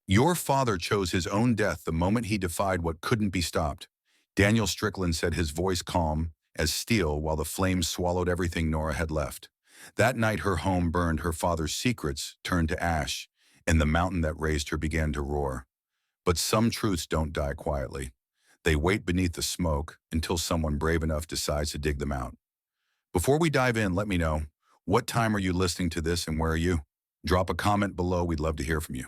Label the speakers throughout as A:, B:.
A: Your father chose his own death the moment he defied what couldn't be stopped. Daniel Strickland said, his voice calm as steel while the flames swallowed everything Nora had left. That night her home burned, her father's secrets turned to ash, and the mountain that raised her began to roar. But some truths don't die quietly. They wait beneath the smoke until someone brave enough decides to dig them out. Before we dive in, let me know, what time are you listening to this and where are you? Drop a comment below, we'd love to hear from you.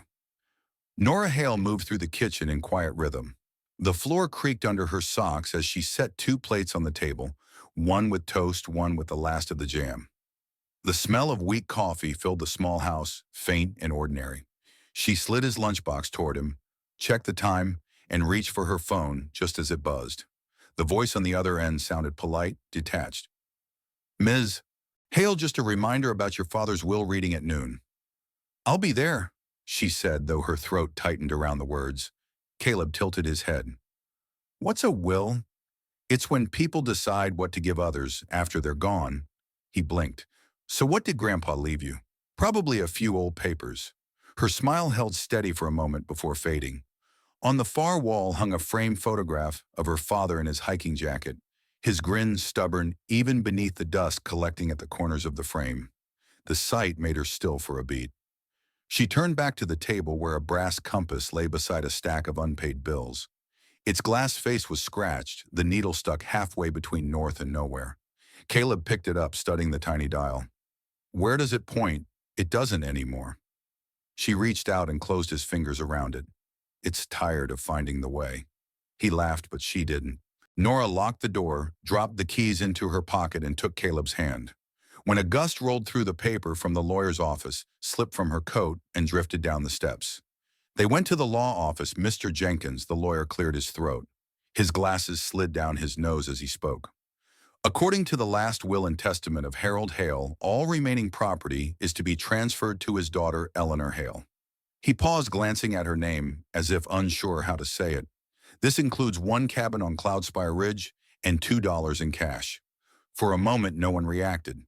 A: Nora Hale moved through the kitchen in quiet rhythm. The floor creaked under her socks as she set two plates on the table, one with toast, one with the last of the jam. The smell of weak coffee filled the small house, faint and ordinary. She slid his lunchbox toward him, checked the time, and reached for her phone just as it buzzed. The voice on the other end sounded polite, detached. Ms. Hale, just a reminder about your father's will reading at noon. I'll be there, she said, though her throat tightened around the words. Caleb tilted his head. What's a will? It's when people decide what to give others after they're gone. He blinked. So what did Grandpa leave you? Probably a few old papers. Her smile held steady for a moment before fading. On the far wall hung a framed photograph of her father in his hiking jacket, his grin stubborn even beneath the dust collecting at the corners of the frame. The sight made her still for a beat. She turned back to the table where a brass compass lay beside a stack of unpaid bills. Its glass face was scratched, the needle stuck halfway between north and nowhere. Caleb picked it up, studying the tiny dial. Where does it point? It doesn't anymore. She reached out and closed his fingers around it. It's tired of finding the way. He laughed, but she didn't. Nora locked the door, dropped the keys into her pocket, and took Caleb's hand. When a gust rolled through the paper from the lawyer's office, slipped from her coat, and drifted down the steps. They went to the law office. Mr. Jenkins, the lawyer, cleared his throat. His glasses slid down his nose as he spoke. According to the last will and testament of Harold Hale, all remaining property is to be transferred to his daughter, Eleanor Hale. He paused, glancing at her name, as if unsure how to say it. This includes one cabin on Cloudspire Ridge and $2 in cash. For a moment, no one reacted.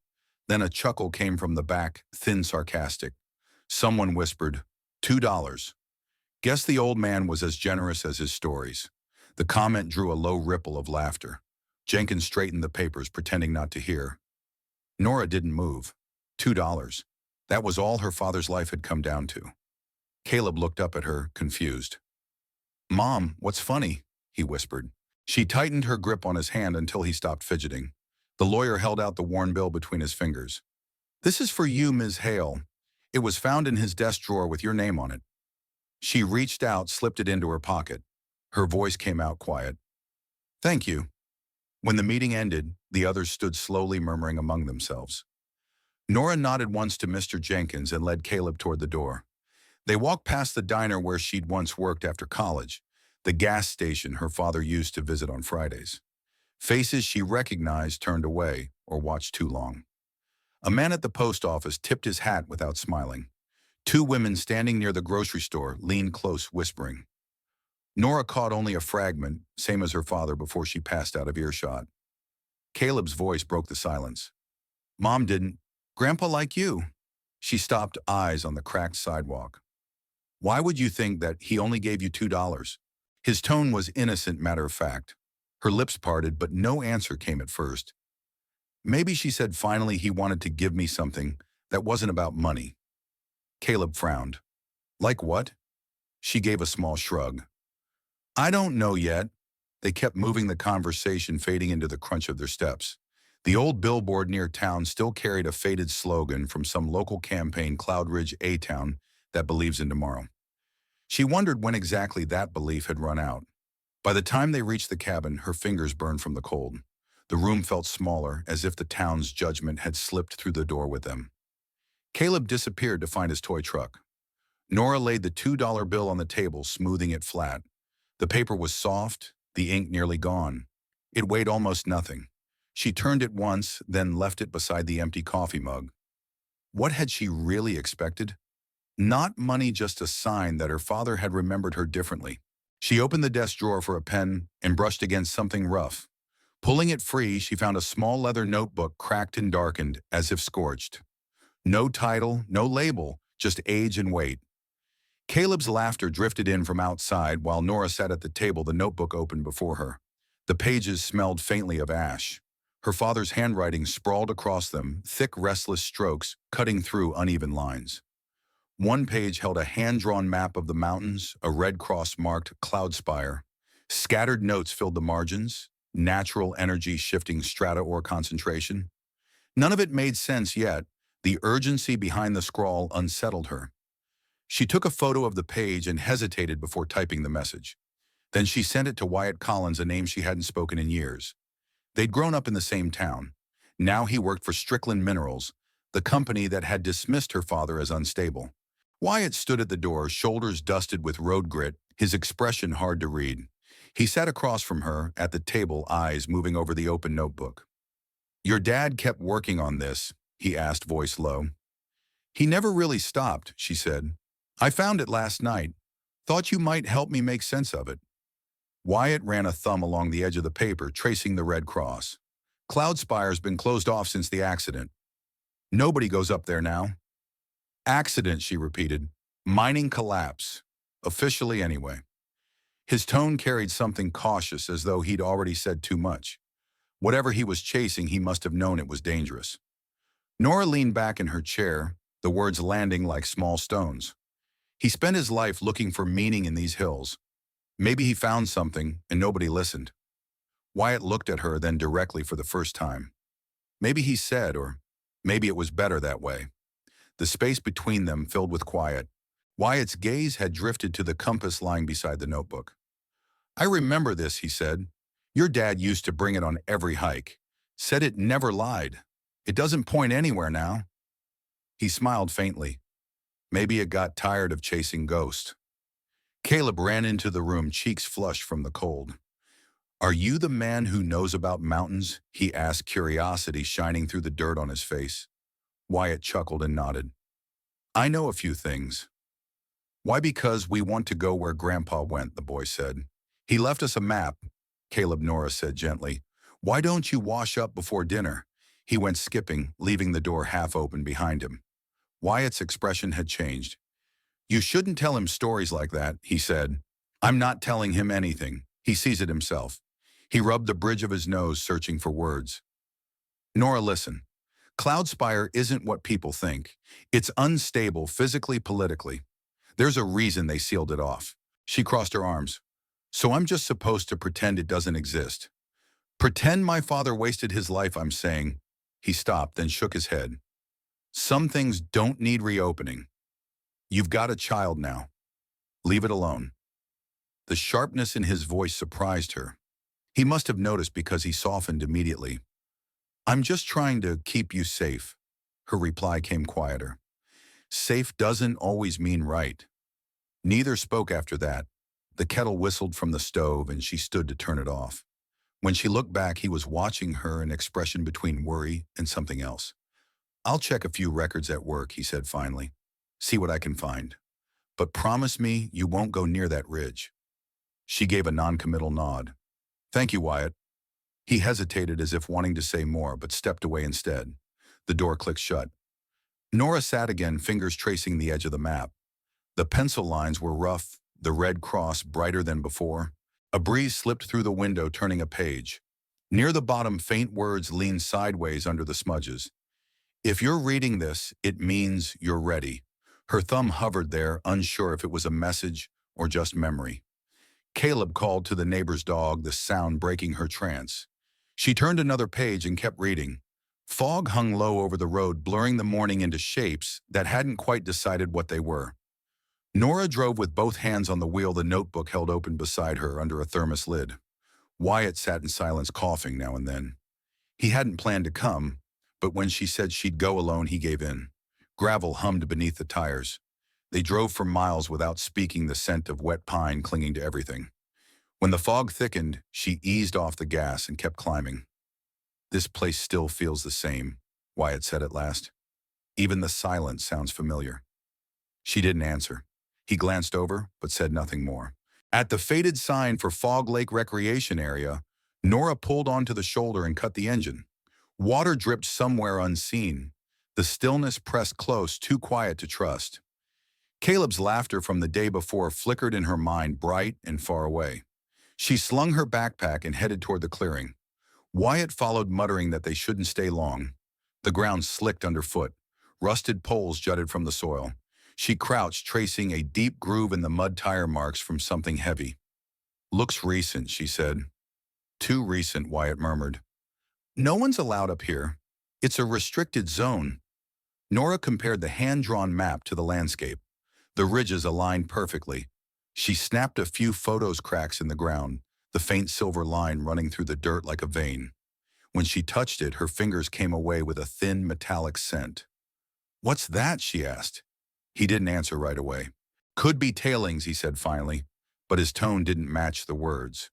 A: Then a chuckle came from the back, thin, sarcastic. Someone whispered, $2. Guess the old man was as generous as his stories. The comment drew a low ripple of laughter. Jenkins straightened the papers, pretending not to hear. Nora didn't move. $2. That was all her father's life had come down to. Caleb looked up at her, confused. Mom, what's funny? He whispered. She tightened her grip on his hand until he stopped fidgeting. The lawyer held out the worn bill between his fingers. This is for you, Ms. Hale. It was found in his desk drawer with your name on it. She reached out, slipped it into her pocket. Her voice came out quiet. Thank you. When the meeting ended, the others stood slowly, murmuring among themselves. Nora nodded once to Mr. Jenkins and led Caleb toward the door. They walked past the diner where she'd once worked after college, the gas station her father used to visit on Fridays. Faces she recognized turned away or watched too long. A man at the post office tipped his hat without smiling. Two women standing near the grocery store leaned close, whispering. Nora caught only a fragment, same as her father, before she passed out of earshot. Caleb's voice broke the silence. Mom didn't. Grandpa like you. She stopped, eyes on the cracked sidewalk. Why would you think that he only gave you $2? His tone was innocent, matter of fact. Her lips parted, but no answer came at first. Maybe, she said finally, he wanted to give me something that wasn't about money. Caleb frowned. Like what? She gave a small shrug. I don't know yet. They kept moving, the conversation fading into the crunch of their steps. The old billboard near town still carried a faded slogan from some local campaign, Cloudridge, a town that believes in tomorrow. She wondered when exactly that belief had run out. By the time they reached the cabin, her fingers burned from the cold. The room felt smaller, as if the town's judgment had slipped through the door with them. Caleb disappeared to find his toy truck. Nora laid the $2 bill on the table, smoothing it flat. The paper was soft, the ink nearly gone. It weighed almost nothing. She turned it once, then left it beside the empty coffee mug. What had she really expected? Not money, just a sign that her father had remembered her differently. She opened the desk drawer for a pen and brushed against something rough. Pulling it free, she found a small leather notebook, cracked and darkened, as if scorched. No title, no label, just age and weight. Caleb's laughter drifted in from outside while Nora sat at the table, the notebook open before her. The pages smelled faintly of ash. Her father's handwriting sprawled across them, thick, restless strokes cutting through uneven lines. One page held a hand-drawn map of the mountains, a red cross marked Cloudspire. Scattered notes filled the margins, natural energy shifting strata or concentration. None of it made sense yet. The urgency behind the scrawl unsettled her. She took a photo of the page and hesitated before typing the message. Then she sent it to Wyatt Collins, a name she hadn't spoken in years. They'd grown up in the same town. Now he worked for Strickland Minerals, the company that had dismissed her father as unstable. Wyatt stood at the door, shoulders dusted with road grit, his expression hard to read. He sat across from her at the table, eyes moving over the open notebook. "Your dad kept working on this?" he asked, voice low. "He never really stopped," she said. "I found it last night. Thought you might help me make sense of it." Wyatt ran a thumb along the edge of the paper, tracing the red cross. "Cloudspire's been closed off since the accident. Nobody goes up there now." "Accident," she repeated. "Mining collapse. Officially anyway." His tone carried something cautious, as though he'd already said too much. Whatever he was chasing, he must have known it was dangerous. Nora leaned back in her chair, the words landing like small stones. He spent his life looking for meaning in these hills. Maybe he found something, and nobody listened. Wyatt looked at her, then directly for the first time. Maybe he said, or maybe it was better that way. The space between them filled with quiet. Wyatt's gaze had drifted to the compass lying beside the notebook. "I remember this," he said. "Your dad used to bring it on every hike. Said it never lied. It doesn't point anywhere now." He smiled faintly. Maybe it got tired of chasing ghosts. Caleb ran into the room, cheeks flushed from the cold. "Are you the man who knows about mountains?" he asked, curiosity shining through the dirt on his face. Wyatt chuckled and nodded. "I know a few things." "Why? Because we want to go where Grandpa went," the boy said. "He left us a map," Nora said gently. "Why don't you wash up before dinner?" He went skipping, leaving the door half open behind him. Wyatt's expression had changed. "You shouldn't tell him stories like that," he said. "I'm not telling him anything. He sees it himself." He rubbed the bridge of his nose, searching for words. "Nora, listen. Cloudspire isn't what people think. It's unstable physically, politically. There's a reason they sealed it off." She crossed her arms. "So I'm just supposed to pretend it doesn't exist? Pretend my father wasted his life, I'm saying." He stopped, then shook his head. "Some things don't need reopening. You've got a child now. Leave it alone." The sharpness in his voice surprised her. He must have noticed because he softened immediately. "I'm just trying to keep you safe." Her reply came quieter. "Safe doesn't always mean right." Neither spoke after that. The kettle whistled from the stove and she stood to turn it off. When she looked back, he was watching her, an expression between worry and something else. "I'll check a few records at work," he said finally. "See what I can find. But promise me you won't go near that ridge." She gave a non-committal nod. "Thank you, Wyatt." He hesitated as if wanting to say more, but stepped away instead. The door clicked shut. Nora sat again, fingers tracing the edge of the map. The pencil lines were rough, the red cross brighter than before. A breeze slipped through the window, turning a page. Near the bottom, faint words leaned sideways under the smudges. "If you're reading this, it means you're ready." Her thumb hovered there, unsure if it was a message or just memory. Caleb called to the neighbor's dog, the sound breaking her trance. She turned another page and kept reading. Fog hung low over the road, blurring the morning into shapes that hadn't quite decided what they were. Nora drove with both hands on the wheel, the notebook held open beside her under a thermos lid. Wyatt sat in silence, coughing now and then. He hadn't planned to come, but when she said she'd go alone, he gave in. Gravel hummed beneath the tires. They drove for miles without speaking, the scent of wet pine clinging to everything. When the fog thickened, she eased off the gas and kept climbing. "This place still feels the same," Wyatt said at last. "Even the silence sounds familiar." She didn't answer. He glanced over, but said nothing more. At the faded sign for Fog Lake Recreation Area, Nora pulled onto the shoulder and cut the engine. Water dripped somewhere unseen. The stillness pressed close, too quiet to trust. Caleb's laughter from the day before flickered in her mind, bright and far away. She slung her backpack and headed toward the clearing. Wyatt followed, muttering that they shouldn't stay long. The ground slicked underfoot. Rusted poles jutted from the soil. She crouched, tracing a deep groove in the mud tire marks from something heavy. "Looks recent," she said. "Too recent," Wyatt murmured. "No one's allowed up here. It's a restricted zone." Nora compared the hand-drawn map to the landscape. The ridges aligned perfectly. She snapped a few photos cracks in the ground, the faint silver line running through the dirt like a vein. When she touched it, her fingers came away with a thin metallic scent. "What's that?" she asked. He didn't answer right away. "Could be tailings," he said finally, but his tone didn't match the words.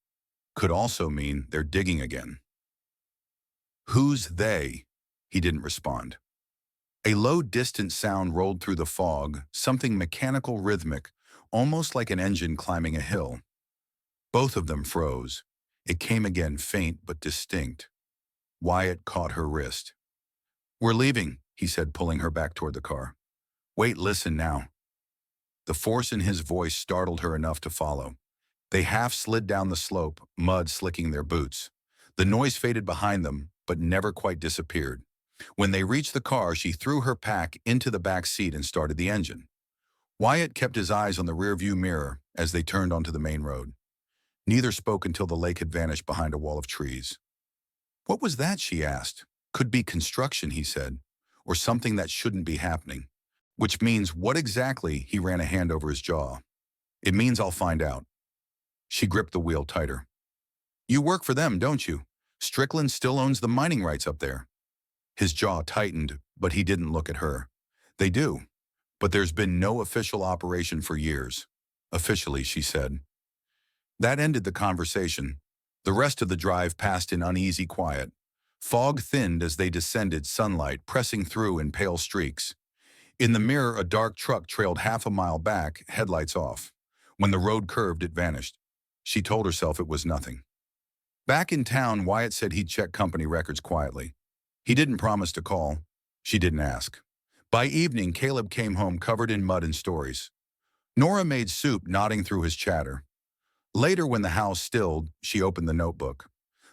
A: Could also mean they're digging again. "Who's they?" He didn't respond. A low, distant sound rolled through the fog, something mechanical, rhythmic, almost like an engine climbing a hill. Both of them froze. It came again, faint but distinct. Wyatt caught her wrist. "We're leaving," he said, pulling her back toward the car. "Wait, listen now." The force in his voice startled her enough to follow. They half slid down the slope, mud slicking their boots. The noise faded behind them, but never quite disappeared. When they reached the car, she threw her pack into the back seat and started the engine. Wyatt kept his eyes on the rearview mirror as they turned onto the main road. Neither spoke until the lake had vanished behind a wall of trees. "What was that?" she asked. "Could be construction," he said, "or something that shouldn't be happening." "Which means what exactly?" He ran a hand over his jaw. "It means I'll find out." She gripped the wheel tighter. "You work for them, don't you? Strickland still owns the mining rights up there." His jaw tightened, but he didn't look at her. "They do, but there's been no official operation for years." "Officially," she said. That ended the conversation. The rest of the drive passed in uneasy quiet. Fog thinned as they descended, sunlight pressing through in pale streaks. In the mirror, a dark truck trailed half a mile back, headlights off. When the road curved, it vanished. She told herself it was nothing. Back in town, Wyatt said he'd check company records quietly. He didn't promise to call. She didn't ask. By evening, Caleb came home covered in mud and stories. Nora made soup, nodding through his chatter. Later, when the house stilled, she opened the notebook.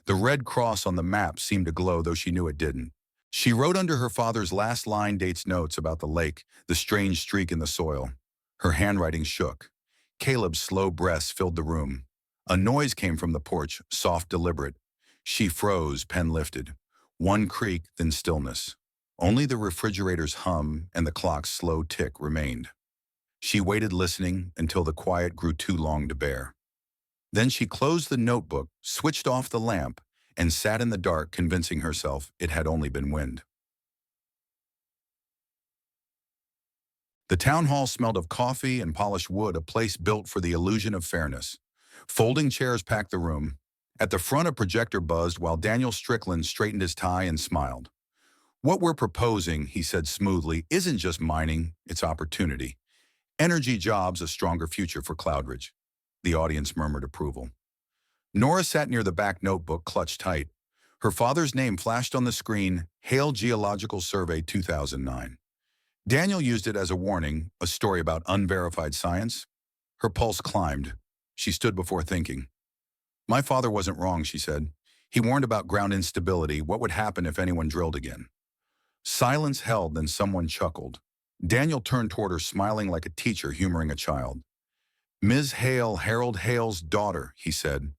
A: The red cross on the map seemed to glow, though she knew it didn't. She wrote under her father's last line dates notes about the lake, the strange streak in the soil. Her handwriting shook. Caleb's slow breaths filled the room. A noise came from the porch, soft, deliberate. She froze, pen lifted. One creak, then stillness. Only the refrigerator's hum and the clock's slow tick remained. She waited, listening, until the quiet grew too long to bear. Then she closed the notebook, switched off the lamp, and sat in the dark, convincing herself it had only been wind. The town hall smelled of coffee and polished wood, a place built for the illusion of fairness. Folding chairs packed the room. At the front, a projector buzzed while Daniel Strickland straightened his tie and smiled. "What we're proposing," he said smoothly, "isn't just mining, it's opportunity. Energy jobs, a stronger future for Cloudridge." The audience murmured approval. Nora sat near the back, notebook clutched tight. Her father's name flashed on the screen, Hale Geological Survey 2009. Daniel used it as a warning, a story about unverified science. Her pulse climbed. She stood before thinking. "My father wasn't wrong," she said. "He warned about ground instability, what would happen if anyone drilled again." Silence held, then someone chuckled. Daniel turned toward her, smiling like a teacher humoring a child. "Ms. Hale, Harold Hale's daughter," he said.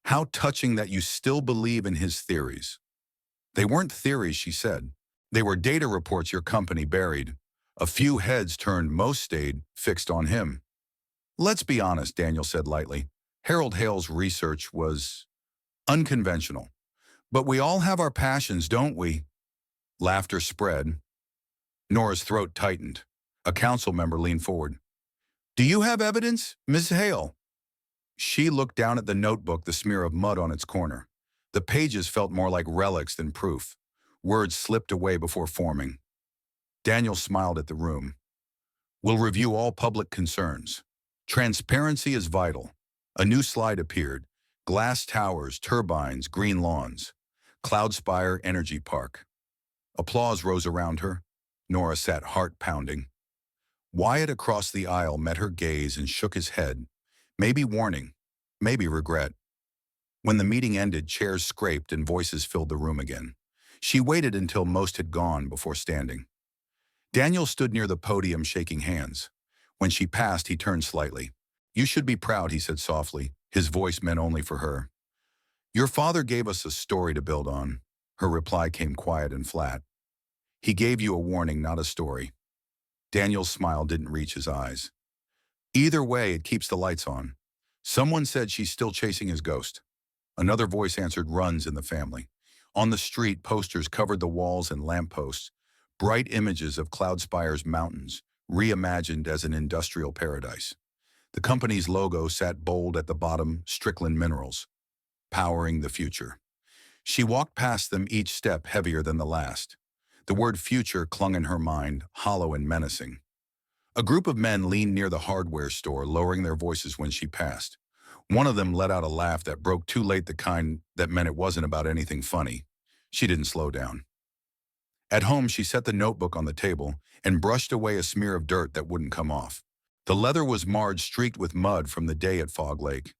A: "How touching that you still believe in his theories." "They weren't theories," she said. "They were data reports your company buried. A few heads turned, most stayed, fixed on him." "Let's be honest," Daniel said lightly. "Harold Hale's research was unconventional. But we all have our passions, don't we?" Laughter spread. Nora's throat tightened. A council member leaned forward. "Do you have evidence, Miss Hale?" She looked down at the notebook, the smear of mud on its corner. The pages felt more like relics than proof. Words slipped away before forming. Daniel smiled at the room. "We'll review all public concerns. Transparency is vital." A new slide appeared. Glass towers, turbines, green lawns. Cloudspire Energy Park. Applause rose around her. Nora sat, heart pounding. Wyatt across the aisle met her gaze and shook his head, maybe warning, maybe regret. When the meeting ended, chairs scraped and voices filled the room again. She waited until most had gone before standing. Daniel stood near the podium shaking hands. When she passed, he turned slightly. "You should be proud," he said softly, his voice meant only for her. "Your father gave us a story to build on." Her reply came quiet and flat. "He gave you a warning, not a story." Daniel's smile didn't reach his eyes. "Either way, it keeps the lights on." Someone said she's still chasing his ghost. Another voice answered, "Runs in the family." On the street, posters covered the walls and lampposts, bright images of Cloudspire's mountains, reimagined as an industrial paradise. The company's logo sat bold at the bottom, Strickland Minerals, powering the future. She walked past them, each step heavier than the last. The word future clung in her mind, hollow and menacing. A group of men leaned near the hardware store, lowering their voices when she passed. One of them let out a laugh that broke too late, the kind that meant it wasn't about anything funny. She didn't slow down. At home, she set the notebook on the table and brushed away a smear of dirt that wouldn't come off. The leather was marred, streaked with mud from the day at Fog Lake.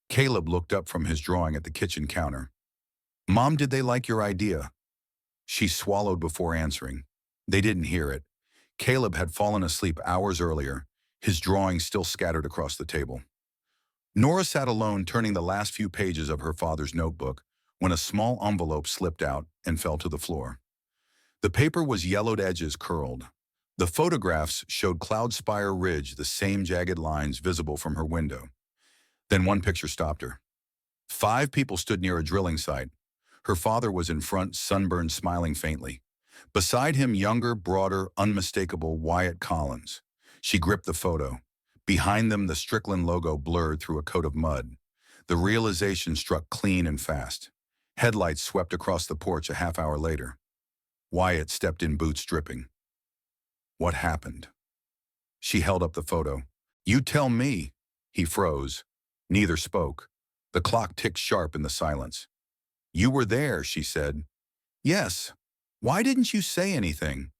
A: Caleb looked up from his drawing at the kitchen counter. "Mom, did they like your idea?" She swallowed before answering. They didn't hear it. Caleb had fallen asleep hours earlier, his drawing still scattered across the table. Nora sat alone, turning the last few pages of her father's notebook, when a small envelope slipped out and fell to the floor. The paper was yellowed, edges curled. The photographs showed Cloudspire Ridge, the same jagged lines visible from her window. Then one picture stopped her. 5 people stood near a drilling site. Her father was in front, sunburned, smiling faintly. Beside him, younger, broader, unmistakable Wyatt Collins. She gripped the photo. Behind them, the Strickland logo blurred through a coat of mud. The realization struck clean and fast. Headlights swept across the porch a half hour later. Wyatt stepped in, boots dripping. "What happened?" She held up the photo. "You tell me." He froze. Neither spoke. The clock ticked sharp in the silence. "You were there," she said. "Yes. Why didn't you say anything?"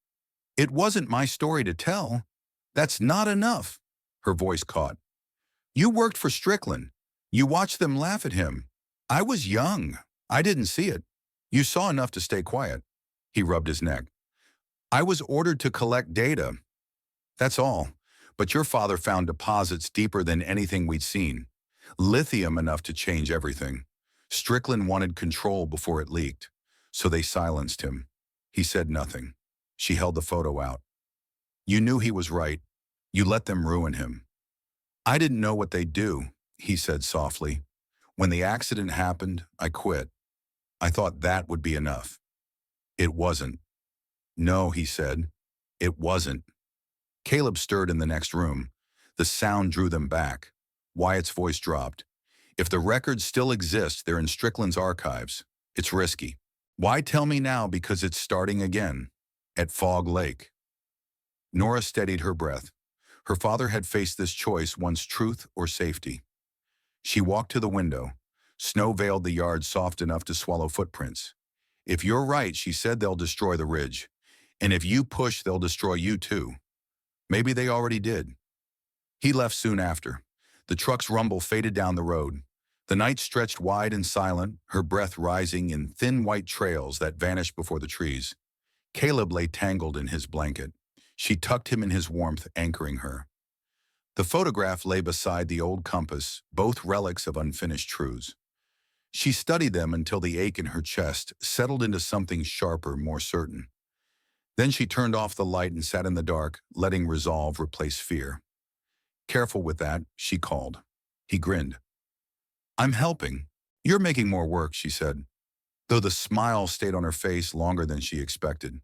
A: "It wasn't my story to tell." "That's not enough." Her voice caught. "You worked for Strickland. You watched them laugh at him. I was young. I didn't see it. You saw enough to stay quiet." He rubbed his neck. "I was ordered to collect data. That's all. But your father found deposits deeper than anything we'd seen. Lithium enough to change everything. Strickland wanted control before it leaked, so they silenced him." He said nothing. She held the photo out. "You knew he was right. You let them ruin him." "I didn't know what they'd do," he said softly. "When the accident happened, I quit. I thought that would be enough." "It wasn't." "No," he said. "It wasn't." Caleb stirred in the next room. The sound drew them back. Wyatt's voice dropped. "If the records still exist, they're in Strickland's archives. It's risky." "Why tell me now?" "Because it's starting again. At Fog Lake." Nora steadied her breath. Her father had faced this choice once, truth or safety. She walked to the window. Snow veiled the yard, soft enough to swallow footprints. "If you're right," she said, "they'll destroy the ridge. And if you push, they'll destroy you too. Maybe they already did." He left soon after. The truck's rumble faded down the road. The night stretched wide and silent, her breath rising in thin white trails that vanished before the trees. Caleb lay tangled in his blanket. She tucked him in his warmth, anchoring her. The photograph lay beside the old compass, both relics of unfinished truths. She studied them until the ache in her chest settled into something sharper, more certain. Then she turned off the light and sat in the dark, letting resolve replace fear. "Careful with that," she called. He grinned. "I'm helping. You're making more work," she said, though the smile stayed on her face longer than she expected.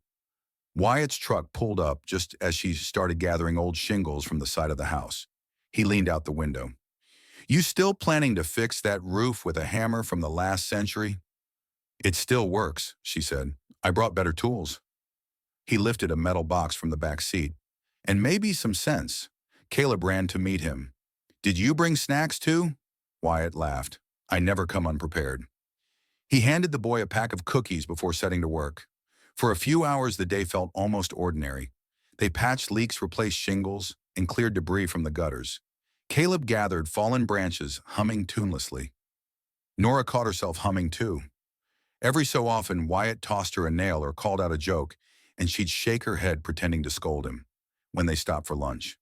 A: Wyatt's truck pulled up just as she started gathering old shingles from the side of the house. He leaned out the window. "You still planning to fix that roof with a hammer from the last century?" "It still works," she said. "I brought better tools." He lifted a metal box from the back seat. "And maybe some sense." Caleb ran to meet him. "Did you bring snacks too?" Wyatt laughed. "I never come unprepared." He handed the boy a pack of cookies before setting to work. For a few hours, the day felt almost ordinary. They patched leaks, replaced shingles, and cleared debris from the gutters. Caleb gathered fallen branches, humming tunelessly. Nora caught herself humming too. Every so often, Wyatt tossed her a nail or called out a joke, and she'd shake her head pretending to scold him when they stopped for lunch.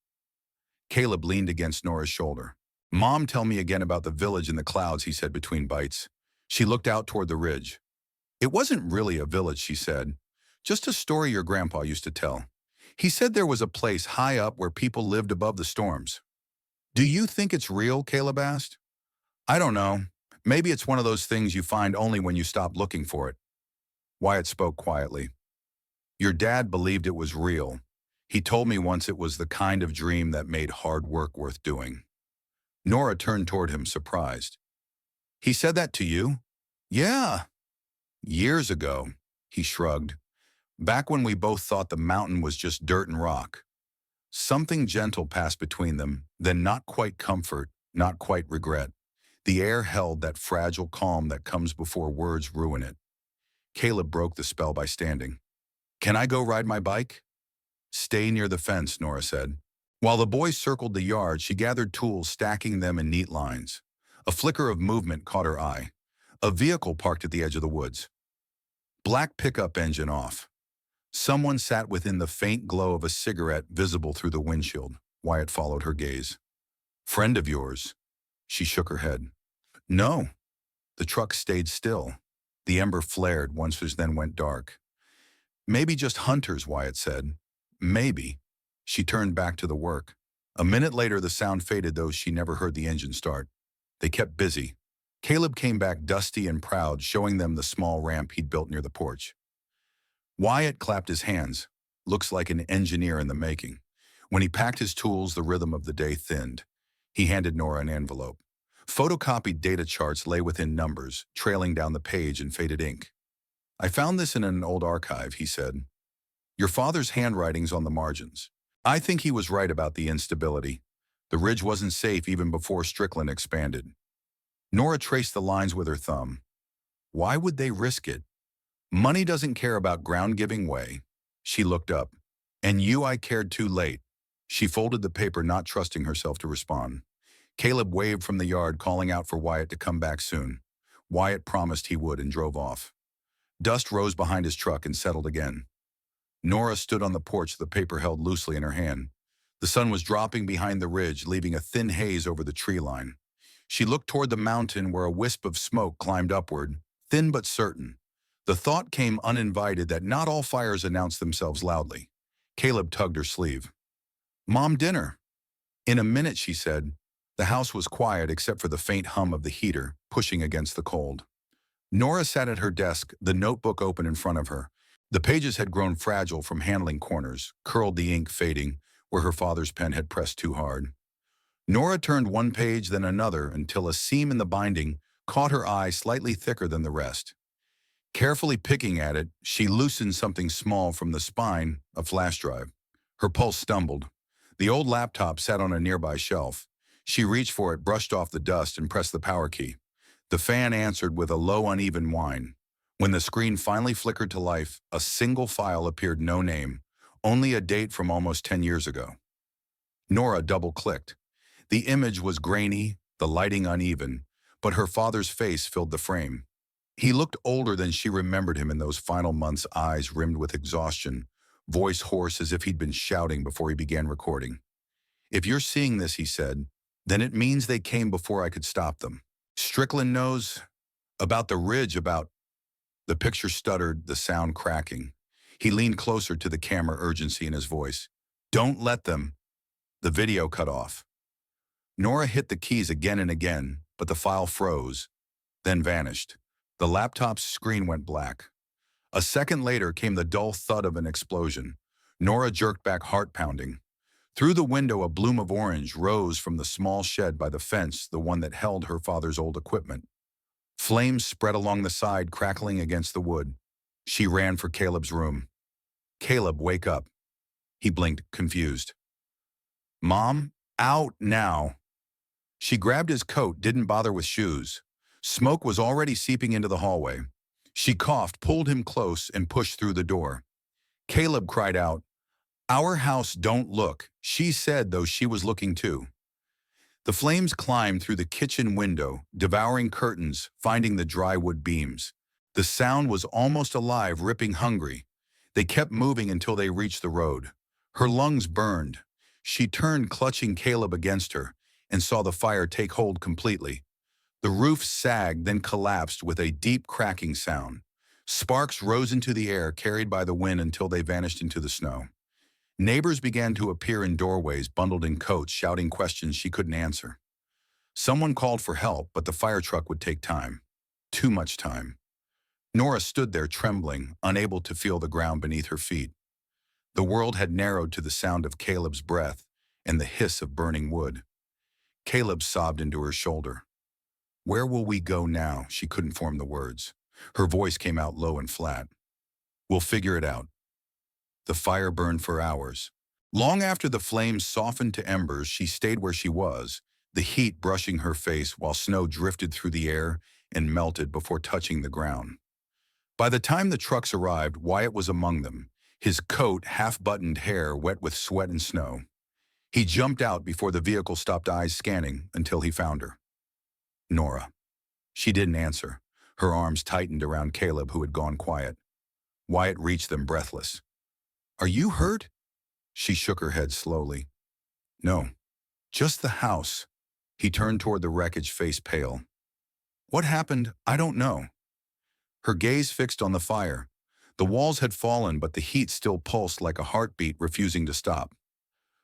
A: Caleb leaned against Nora's shoulder. "Mom, tell me again about the village in the clouds," he said between bites. She looked out toward the ridge. "It wasn't really a village," she said. "Just a story your grandpa used to tell. He said there was a place high up where people lived above the storms." "Do you think it's real?" Caleb asked. "I don't know. Maybe it's one of those things you find only when you stop looking for it." Wyatt spoke quietly. "Your dad believed it was real. He told me once it was the kind of dream that made hard work worth doing." Nora turned toward him, surprised. "He said that to you?" "Yeah. Years ago," he shrugged. "Back when we both thought the mountain was just dirt and rock. Something gentle passed between them, then not quite comfort, not quite regret. The air held that fragile calm that comes before words ruin it." Caleb broke the spell by standing. "Can I go ride my bike?" "Stay near the fence," Nora said. While the boys circled the yard, she gathered tools, stacking them in neat lines. A flicker of movement caught her eye. A vehicle parked at the edge of the woods. Black pickup engine off. Someone sat within the faint glow of a cigarette visible through the windshield. Wyatt followed her gaze. "Friend of yours?" She shook her head. "No." The truck stayed still. The ember flared once, then went dark. "Maybe just hunters," Wyatt said. "Maybe." She turned back to the work. A minute later, the sound faded, though she never heard the engine start. They kept busy. Caleb came back dusty and proud, showing them the small ramp he'd built near the porch. Wyatt clapped his hands. "Looks like an engineer in the making." When he packed his tools, the rhythm of the day thinned. He handed Nora an envelope. Photocopied data charts lay within numbers, trailing down the page in faded ink. "I found this in an old archive," he said. "Your father's handwriting's on the margins. I think he was right about the instability. The ridge wasn't safe even before Strickland expanded." Nora traced the lines with her thumb. "Why would they risk it? Money doesn't care about ground giving way." She looked up. "And I cared too late." She folded the paper, not trusting herself to respond. Caleb waved from the yard, calling out for Wyatt to come back soon. Wyatt promised he would and drove off. Dust rose behind his truck and settled again. Nora stood on the porch, the paper held loosely in her hand. The sun was dropping behind the ridge, leaving a thin haze over the tree line. She looked toward the mountain where a wisp of smoke climbed upward, thin but certain. The thought came uninvited that not all fires announce themselves loudly. Caleb tugged her sleeve. "Mom, dinner." "In a minute," she said. The house was quiet except for the faint hum of the heater, pushing against the cold. Nora sat at her desk, the notebook open in front of her. The pages had grown fragile from handling corners, curled, the ink fading where her father's pen had pressed too hard. Nora turned one page, then another, until a seam in the binding caught her eye, slightly thicker than the rest. Carefully picking at it, she loosened something small from the spine, a flash drive. Her pulse stumbled. The old laptop sat on a nearby shelf. She reached for it, brushed off the dust, and pressed the power key. The fan answered with a low, uneven whine. When the screen finally flickered to life, a single file appeared, no name, only a date from almost 10 years ago. Nora double-clicked. The image was grainy, the lighting uneven, but her father's face filled the frame. He looked older than she remembered him in those final months, eyes rimmed with exhaustion, voice hoarse as if he'd been shouting before he began recording. "If you're seeing this," he said, "then it means they came before I could stop them. Strickland knows about the ridge, about—" The picture stuttered, the sound cracking. He leaned closer to the camera, urgency in his voice. "Don't let them." The video cut off. Nora hit the keys again and again, but the file froze, then vanished. The laptop's screen went black. A second later came the dull thud of an explosion. Nora jerked back, heart pounding. Through the window, a bloom of orange rose from the small shed by the fence, the one that held her father's old equipment. Flames spread along the side, crackling against the wood. She ran for Caleb's room. "Caleb, wake up." He blinked, confused. "Mom, out now." She grabbed his coat, didn't bother with shoes. Smoke was already seeping into the hallway. She coughed, pulled him close, and pushed through the door. Caleb cried out, Our house don't look, she said, though she was looking too. The flames climbed through the kitchen window, devouring curtains, finding the dry wood beams. The sound was almost alive, ripping hungry. They kept moving until they reached the road. Her lungs burned. She turned, clutching Caleb against her, and saw the fire take hold completely. The roof sagged, then collapsed with a deep cracking sound. Sparks rose into the air, carried by the wind until they vanished into the snow. Neighbors began to appear in doorways, bundled in coats, shouting questions she couldn't answer. Someone called for help, but the fire truck would take time. Too much time. Nora stood there trembling, unable to feel the ground beneath her feet. The world had narrowed to the sound of Caleb's breath and the hiss of burning wood. Caleb sobbed into her shoulder. "Where will we go now?" She couldn't form the words. Her voice came out low and flat. "We'll figure it out." The fire burned for hours. Long after the flames softened to embers, she stayed where she was, the heat brushing her face while snow drifted through the air and melted before touching the ground. By the time the trucks arrived, Wyatt was among them, his coat, half-buttoned hair wet with sweat and snow. He jumped out before the vehicle stopped, eyes scanning, until he found her. Nora. She didn't answer. Her arms tightened around Caleb, who had gone quiet. Wyatt reached them, breathless. "Are you hurt?" She shook her head slowly. "No, just the house." He turned toward the wreckage, face pale. "What happened? I don't know." Her gaze fixed on the fire. The walls had fallen, but the heat still pulsed like a heartbeat refusing to stop.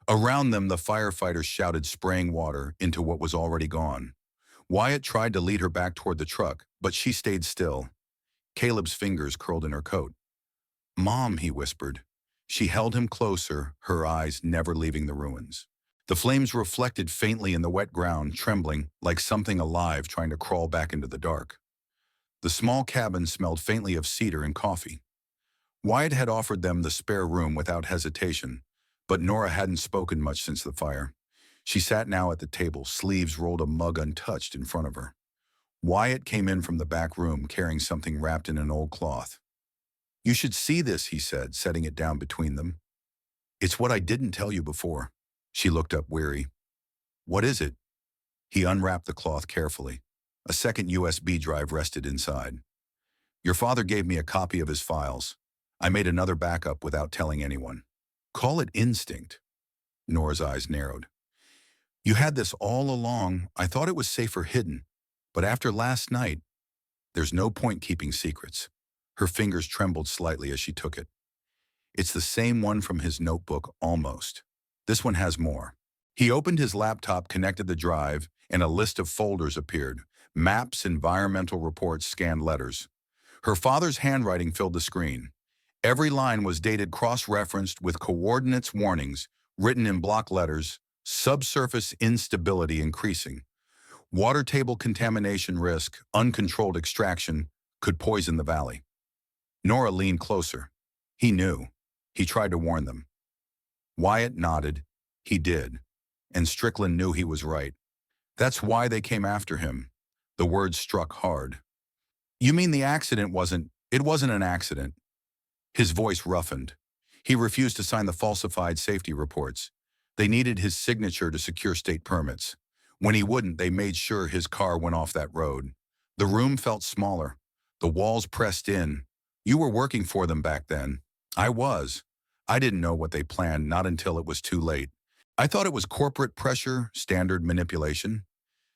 A: Around them, the firefighters shouted, spraying water into what was already gone. Wyatt tried to lead her back toward the truck, but she stayed still. Caleb's fingers curled in her coat. "Mom," he whispered. She held him closer, her eyes never leaving the ruins. The flames reflected faintly in the wet ground, trembling like something alive trying to crawl back into the dark. The small cabin smelled faintly of cedar and coffee. Wyatt had offered them the spare room without hesitation, but Nora hadn't spoken much since the fire. She sat now at the table, sleeves rolled, a mug untouched in front of her. Wyatt came in from the back room, carrying something wrapped in an old cloth. "You should see this," he said, setting it down between them. "It's what I didn't tell you before." She looked up, weary. "What is it?" He unwrapped the cloth carefully. A second USB drive rested inside. "Your father gave me a copy of his files. I made another backup without telling anyone. Call it instinct." Nora's eyes narrowed. "You had this all along. I thought it was safer hidden. But after last night, there's no point keeping secrets." Her fingers trembled slightly as she took it. "It's the same one from his notebook, almost. This one has more." He opened his laptop, connected the drive, and a list of folders appeared. Maps, environmental reports, scanned letters. Her father's handwriting filled the screen. Every line was dated, cross-referenced with coordinates, warnings, written in block letters: subsurface instability increasing. Water table contamination risk, uncontrolled extraction, could poison the valley. Nora leaned closer. He knew. He tried to warn them. Wyatt nodded. He did. And Strickland knew he was right. That's why they came after him. The words struck hard. "You mean the accident wasn't... It wasn't an accident." His voice roughened. He refused to sign the falsified safety reports. They needed his signature to secure state permits. When he wouldn't, they made sure his car went off that road. The room felt smaller. The walls pressed in. "You were working for them back then." "I was. I didn't know what they planned, not until it was too late. I thought it was corporate pressure, standard manipulation.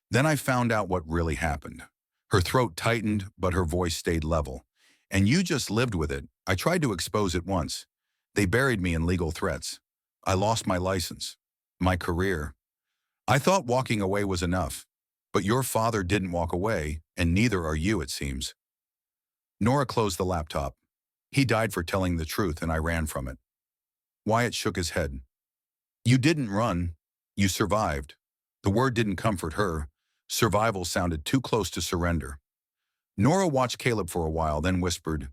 A: Then I found out what really happened." Her throat tightened, but her voice stayed level. "And you just lived with it. I tried to expose it once. They buried me in legal threats. I lost my license, my career. I thought walking away was enough. But your father didn't walk away, and neither are you, it seems." Nora closed the laptop. "He died for telling the truth, and I ran from it." Wyatt shook his head. "You didn't run. You survived." The word didn't comfort her. Survival sounded too close to surrender. Nora watched Caleb for a while, then whispered,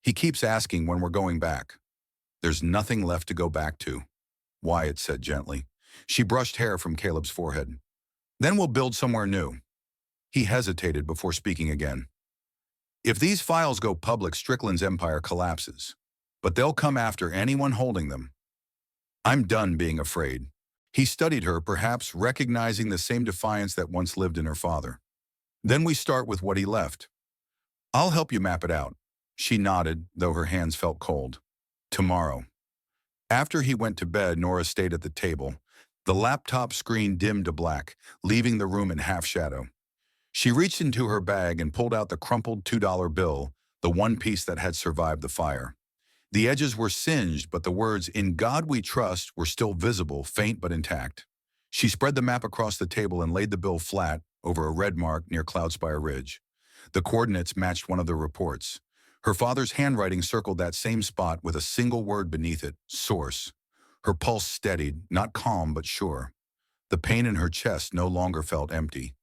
A: "He keeps asking when we're going back." "There's nothing left to go back to," Wyatt said gently. She brushed hair from Caleb's forehead. "Then we'll build somewhere new." He hesitated before speaking again. "If these files go public, Strickland's empire collapses. But they'll come after anyone holding them." I'm done being afraid. He studied her, perhaps recognizing the same defiance that once lived in her father. Then we start with what he left. I'll help you map it out. She nodded, though her hands felt cold. Tomorrow. After he went to bed, Nora stayed at the table. The laptop screen dimmed to black, leaving the room in half shadow. She reached into her bag and pulled out the crumpled $2 bill, the one piece that had survived the fire. The edges were singed, but the words, "In God We Trust," were still visible, faint but intact. She spread the map across the table and laid the bill flat over a red mark near Cloudspire Ridge. The coordinates matched one of the reports. Her father's handwriting circled that same spot with a single word beneath it, source. Her pulse steadied, not calm but sure. The pain in her chest no longer felt empty.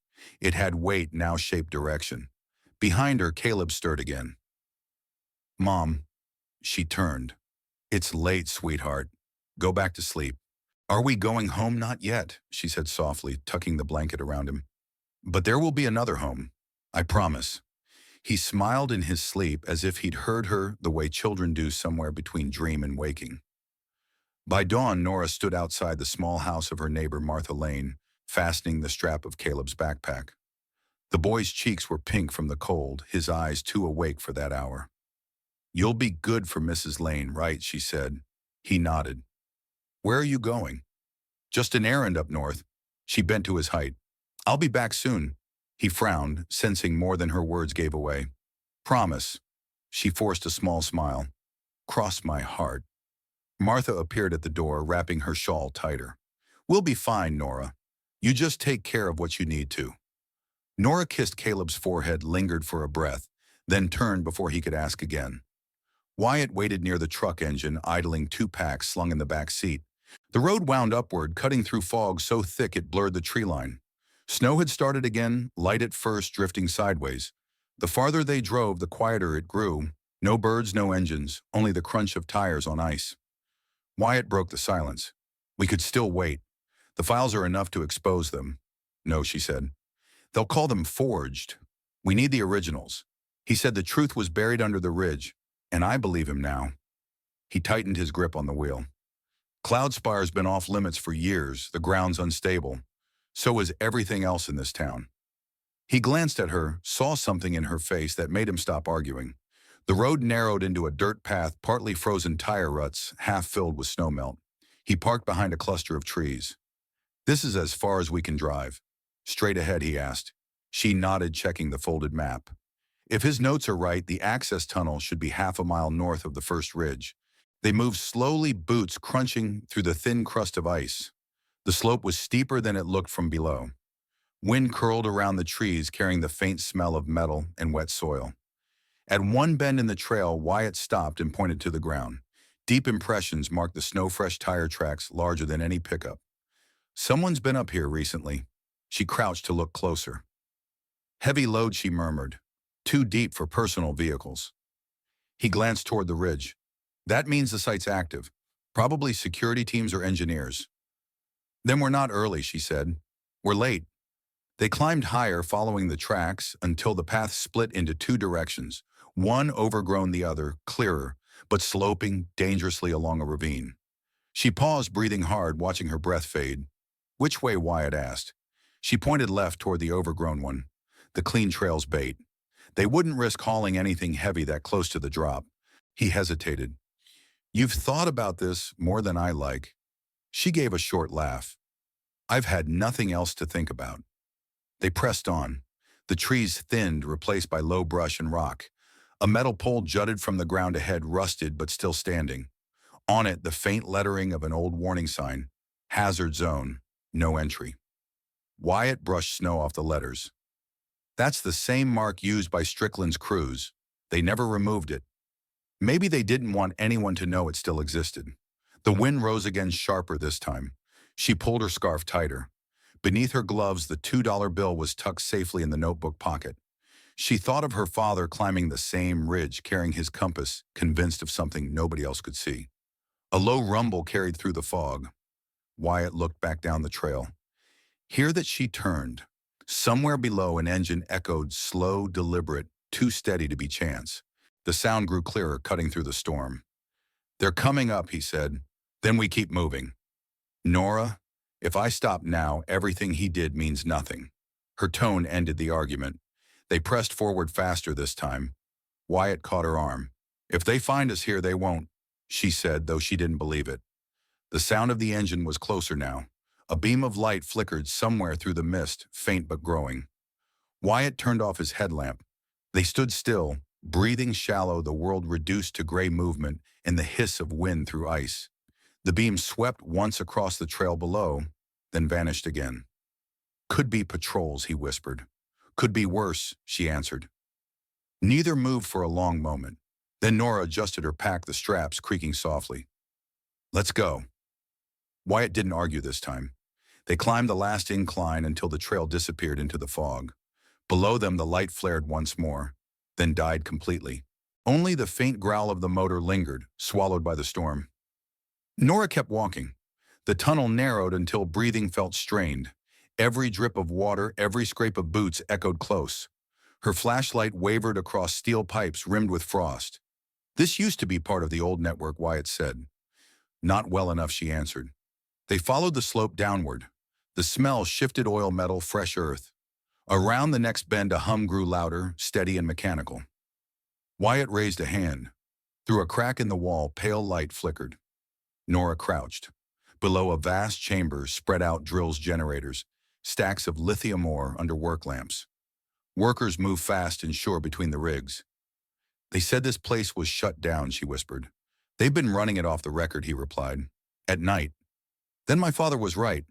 A: It had weight, now shaped direction. Behind her, Caleb stirred again. Mom. She turned. It's late, sweetheart. Go back to sleep. Are we going home? Not yet, she said softly, tucking the blanket around him. But there will be another home. I promise. He smiled in his sleep as if he'd heard her the way children do somewhere between dream and waking. By dawn, Nora stood outside the small house of her neighbor Martha Lane, fastening the strap of Caleb's backpack. The boy's cheeks were pink from the cold, his eyes too awake for that hour. You'll be good for Mrs. Lane, right? She said. He nodded. Where are you going? Just an errand up north. She bent to his height. I'll be back soon. He frowned, sensing more than her words gave away. Promise. She forced a small smile. Cross my heart. Martha appeared at the door, wrapping her shawl tighter. We'll be fine, Nora. You just take care of what you need to. Nora kissed Caleb's forehead, lingered for a breath, then turned before he could ask again. Wyatt waited near the truck engine, idling 2 packs slung in the back seat. The road wound upward, cutting through fog so thick it blurred the tree line. Snow had started again, light at first, drifting sideways. The farther they drove, the quieter it grew. No birds, no engines, only the crunch of tires on ice. Wyatt broke the silence. We could still wait. The files are enough to expose them. No, she said. They'll call them forged. We need the originals. He said the truth was buried under the ridge, and I believe him now. He tightened his grip on the wheel. Cloudspire's been off limits for years, the ground's unstable. So is everything else in this town. He glanced at her, saw something in her face that made him stop arguing. The road narrowed into a dirt path, partly frozen tire ruts, half filled with snowmelt. He parked behind a cluster of trees. This is as far as we can drive. Straight ahead, he asked. She nodded, checking the folded map. If his notes are right, the access tunnel should be half a mile north of the first ridge. They moved slowly, boots crunching through the thin crust of ice. The slope was steeper than it looked from below. Wind curled around the trees, carrying the faint smell of metal and wet soil. At one bend in the trail, Wyatt stopped and pointed to the ground. Deep impressions marked the snow-fresh tire tracks, larger than any pickup. Someone's been up here recently. She crouched to look closer. Heavy load, she murmured. Too deep for personal vehicles. He glanced toward the ridge. That means the site's active. Probably security teams or engineers. Then we're not early, she said. We're late. They climbed higher, following the tracks, until the path split into 2 directions, one overgrown, the other clearer, but sloping dangerously along a ravine. She paused, breathing hard, watching her breath fade. Which way? Wyatt asked. She pointed left toward the overgrown one. The clean trail's bait. They wouldn't risk hauling anything heavy that close to the drop. He hesitated. You've thought about this more than I like. She gave a short laugh. I've had nothing else to think about. They pressed on. The trees thinned, replaced by low brush and rock. A metal pole jutted from the ground ahead, rusted but still standing. On it, the faint lettering of an old warning sign. Hazard zone. No entry. Wyatt brushed snow off the letters. That's the same mark used by Strickland's crews. They never removed it. Maybe they didn't want anyone to know it still existed. The wind rose again, sharper this time. She pulled her scarf tighter. Beneath her gloves, the $2 bill was tucked safely in the notebook pocket. She thought of her father climbing the same ridge, carrying his compass, convinced of something nobody else could see. A low rumble carried through the fog. Wyatt looked back down the trail. Here that she turned. Somewhere below, an engine echoed, slow, deliberate, too steady to be chance. The sound grew clearer, cutting through the storm. They're coming up, he said. Then we keep moving. Nora, if I stop now, everything he did means nothing. Her tone ended the argument. They pressed forward faster this time. Wyatt caught her arm. If they find us here, they won't, she said, though she didn't believe it. The sound of the engine was closer now. A beam of light flickered somewhere through the mist, faint but growing. Wyatt turned off his headlamp. They stood still, breathing shallow, the world reduced to gray movement and the hiss of wind through ice. The beam swept once across the trail below, then vanished again. Could be patrols, he whispered. Could be worse, she answered. Neither moved for a long moment. Then Nora adjusted her pack, the straps creaking softly. Let's go. Wyatt didn't argue this time. They climbed the last incline until the trail disappeared into the fog. Below them, the light flared once more, then died completely. Only the faint growl of the motor lingered, swallowed by the storm. Nora kept walking. The tunnel narrowed until breathing felt strained. Every drip of water, every scrape of boots echoed close. Her flashlight wavered across steel pipes rimmed with frost. This used to be part of the old network, Wyatt said. Not well enough, she answered. They followed the slope downward. The smell shifted oil, metal, fresh earth. Around the next bend, a hum grew louder, steady and mechanical. Wyatt raised a hand. Through a crack in the wall, pale light flickered. Nora crouched. Below, a vast chamber spread out drills, generators, stacks of lithium ore under work lamps. Workers moved fast and sure between the rigs. They said this place was shut down, she whispered. They've been running it off the record, he replied. At night. Then my father was right.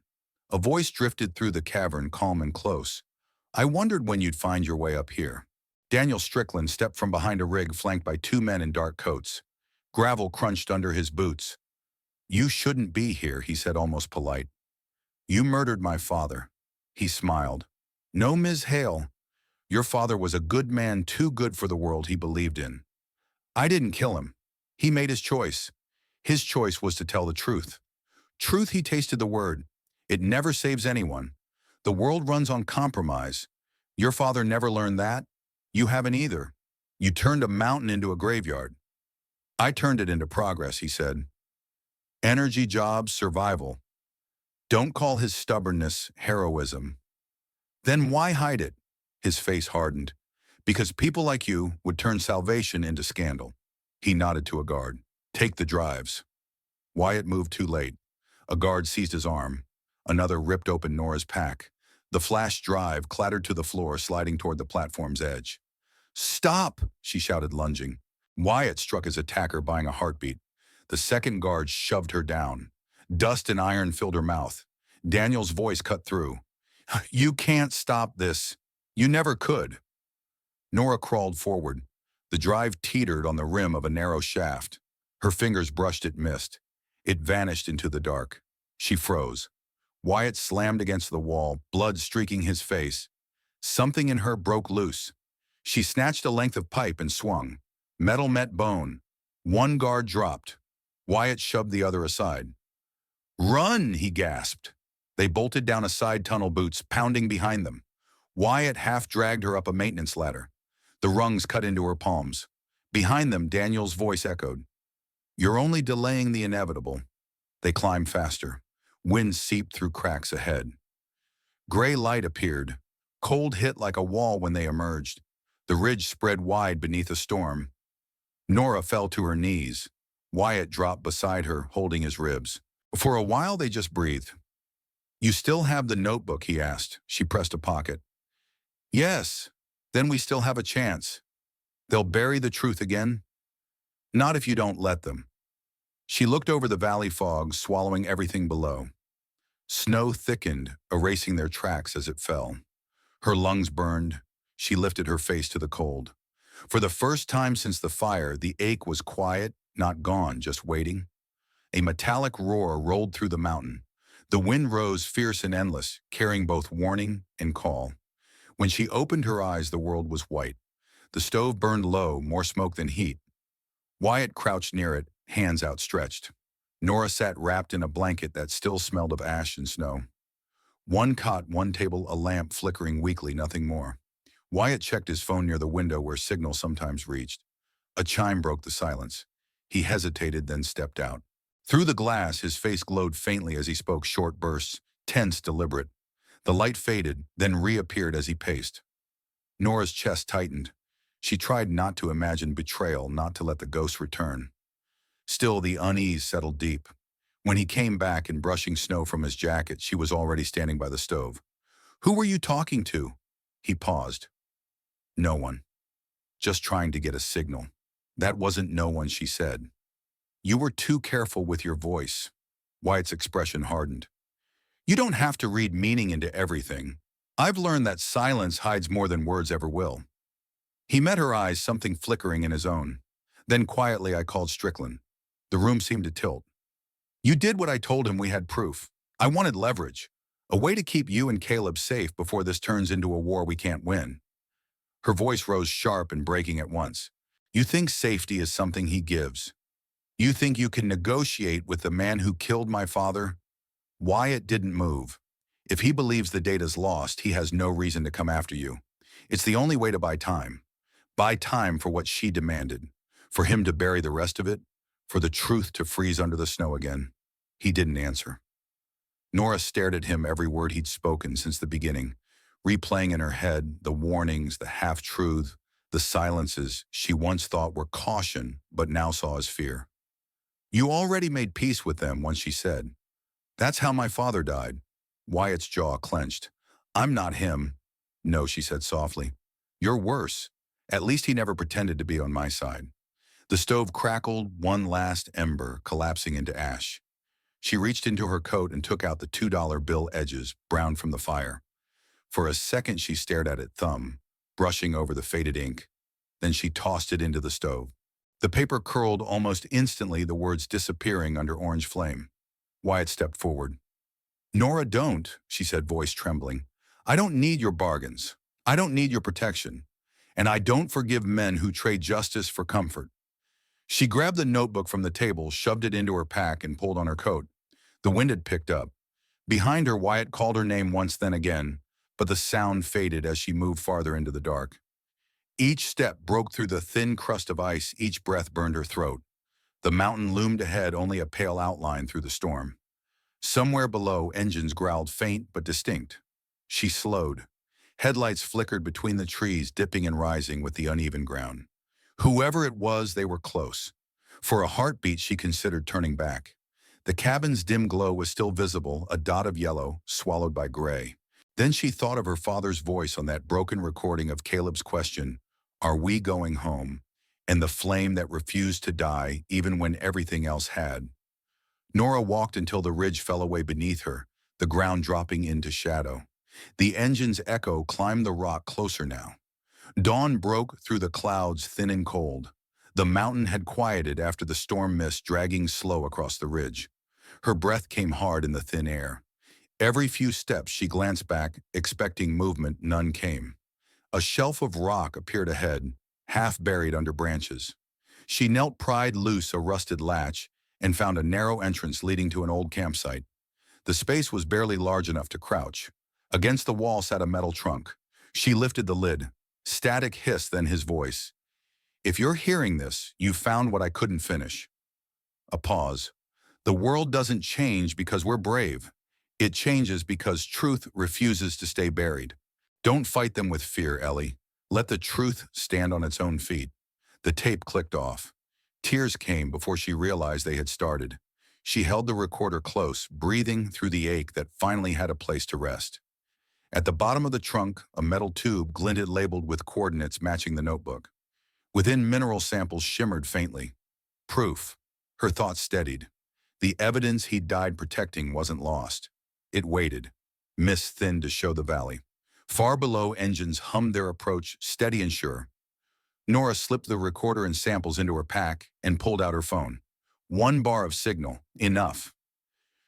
A: A voice drifted through the cavern, calm and close. I wondered when you'd find your way up here. Daniel Strickland stepped from behind a rig flanked by two men in dark coats. Gravel crunched under his boots. You shouldn't be here, he said, almost polite. You murdered my father. He smiled. No, Ms. Hale. Your father was a good man, too good for the world he believed in. I didn't kill him. He made his choice. His choice was to tell the truth. Truth, he tasted the word. It never saves anyone. The world runs on compromise. Your father never learned that. You haven't either. You turned a mountain into a graveyard. I turned it into progress, he said. Energy, jobs, survival. Don't call his stubbornness heroism. Then why hide it? His face hardened. Because people like you would turn salvation into scandal. He nodded to a guard. Take the drives. Wyatt moved too late. A guard seized his arm. Another ripped open Nora's pack. The flash drive clattered to the floor, sliding toward the platform's edge. Stop, she shouted, lunging. Wyatt struck his attacker, buying a heartbeat. The second guard shoved her down. Dust and iron filled her mouth. Daniel's voice cut through. You can't stop this. You never could. Nora crawled forward. The drive teetered on the rim of a narrow shaft. Her fingers brushed at mist. It vanished into the dark. She froze. Wyatt slammed against the wall, blood streaking his face. Something in her broke loose. She snatched a length of pipe and swung. Metal met bone. One guard dropped. Wyatt shoved the other aside. Run, he gasped. They bolted down a side tunnel, boots pounding behind them. Wyatt half-dragged her up a maintenance ladder. The rungs cut into her palms. Behind them, Daniel's voice echoed. You're only delaying the inevitable. They climbed faster. Wind seeped through cracks ahead. Gray light appeared. Cold hit like a wall when they emerged. The ridge spread wide beneath a storm. Nora fell to her knees. Wyatt dropped beside her, holding his ribs. For a while, they just breathed. You still have the notebook, he asked. She pressed a pocket. Yes. Then we still have a chance. They'll bury the truth again? Not if you don't let them. She looked over the valley fog, swallowing everything below. Snow thickened, erasing their tracks as it fell. Her lungs burned. She lifted her face to the cold. For the first time since the fire, the ache was quiet, not gone, just waiting. A metallic roar rolled through the mountain. The wind rose fierce and endless, carrying both warning and call. When she opened her eyes, the world was white. The stove burned low, more smoke than heat. Wyatt crouched near it, hands outstretched. Nora sat wrapped in a blanket that still smelled of ash and snow. One cot, one table, a lamp flickering weakly, nothing more. Wyatt checked his phone near the window where signal sometimes reached. A chime broke the silence. He hesitated, then stepped out. Through the glass, his face glowed faintly as he spoke short bursts, tense, deliberate. The light faded, then reappeared as he paced. Nora's chest tightened. She tried not to imagine betrayal, not to let the ghost return. Still, the unease settled deep. When he came back and brushing snow from his jacket, she was already standing by the stove. "Who were you talking to?" He paused. "No one. Just trying to get a signal." "That wasn't no one," she said. "You were too careful with your voice." Wyatt's expression hardened. "You don't have to read meaning into everything. I've learned that silence hides more than words ever will." He met her eyes, something flickering in his own. Then quietly I called Strickland. The room seemed to tilt. "You did what I told him. We had proof. I wanted leverage. A way to keep you and Caleb safe before this turns into a war we can't win." Her voice rose sharp and breaking at once. "You think safety is something he gives? You think you can negotiate with the man who killed my father?" Wyatt didn't move. "If he believes the data's lost, he has no reason to come after you. It's the only way to buy time. Buy time for what she demanded. For him to bury the rest of it. For the truth to freeze under the snow again." He didn't answer. Nora stared at him, every word he'd spoken since the beginning, replaying in her head the warnings, the half-truth, the silences she once thought were caution but now saw as fear. "You already made peace with them," once she said. "That's how my father died." Wyatt's jaw clenched. "I'm not him." "No," she said softly. "You're worse. At least he never pretended to be on my side." The stove crackled, one last ember collapsing into ash. She reached into her coat and took out the $2 bill edges, brown from the fire. For a second she stared at it, thumb brushing over the faded ink. Then she tossed it into the stove. The paper curled almost instantly, the words disappearing under orange flame. Wyatt stepped forward. "Nora, don't," she said, voice trembling. "I don't need your bargains. I don't need your protection. And I don't forgive men who trade justice for comfort." She grabbed the notebook from the table, shoved it into her pack, and pulled on her coat. The wind had picked up. Behind her, Wyatt called her name once, then again, but the sound faded as she moved farther into the dark. Each step broke through the thin crust of ice, each breath burned her throat. The mountain loomed ahead, only a pale outline through the storm. Somewhere below, engines growled, faint but distinct. She slowed. Headlights flickered between the trees, dipping and rising with the uneven ground. Whoever it was, they were close. For a heartbeat, she considered turning back. The cabin's dim glow was still visible, a dot of yellow, swallowed by gray. Then she thought of her father's voice on that broken recording of Caleb's question, "Are we going home?" and the flame that refused to die even when everything else had. Nora walked until the ridge fell away beneath her, the ground dropping into shadow. The engine's echo climbed the rock closer now. Dawn broke through the clouds, thin and cold. The mountain had quieted after the storm mist dragging slow across the ridge. Her breath came hard in the thin air. Every few steps she glanced back, expecting movement. None came. A shelf of rock appeared ahead, half buried under branches. She knelt, pried loose a rusted latch, and found a narrow entrance leading to an old campsite. The space was barely large enough to crouch. Against the wall sat a metal trunk. She lifted the lid. Static hiss, then his voice. "If you're hearing this, you found what I couldn't finish." A pause. "The world doesn't change because we're brave. It changes because truth refuses to stay buried. Don't fight them with fear, Ellie. Let the truth stand on its own feet." The tape clicked off. Tears came before she realized they had started. She held the recorder close, breathing through the ache that finally had a place to rest. At the bottom of the trunk, a metal tube glinted, labeled with coordinates matching the notebook. Within, mineral samples shimmered faintly. Proof. Her thoughts steadied. The evidence he'd died protecting wasn't lost. It waited. Mist thinned to show the valley. Far below, engines hummed their approach, steady and sure. Nora slipped the recorder and samples into her pack and pulled out her phone. One bar of signal. Enough.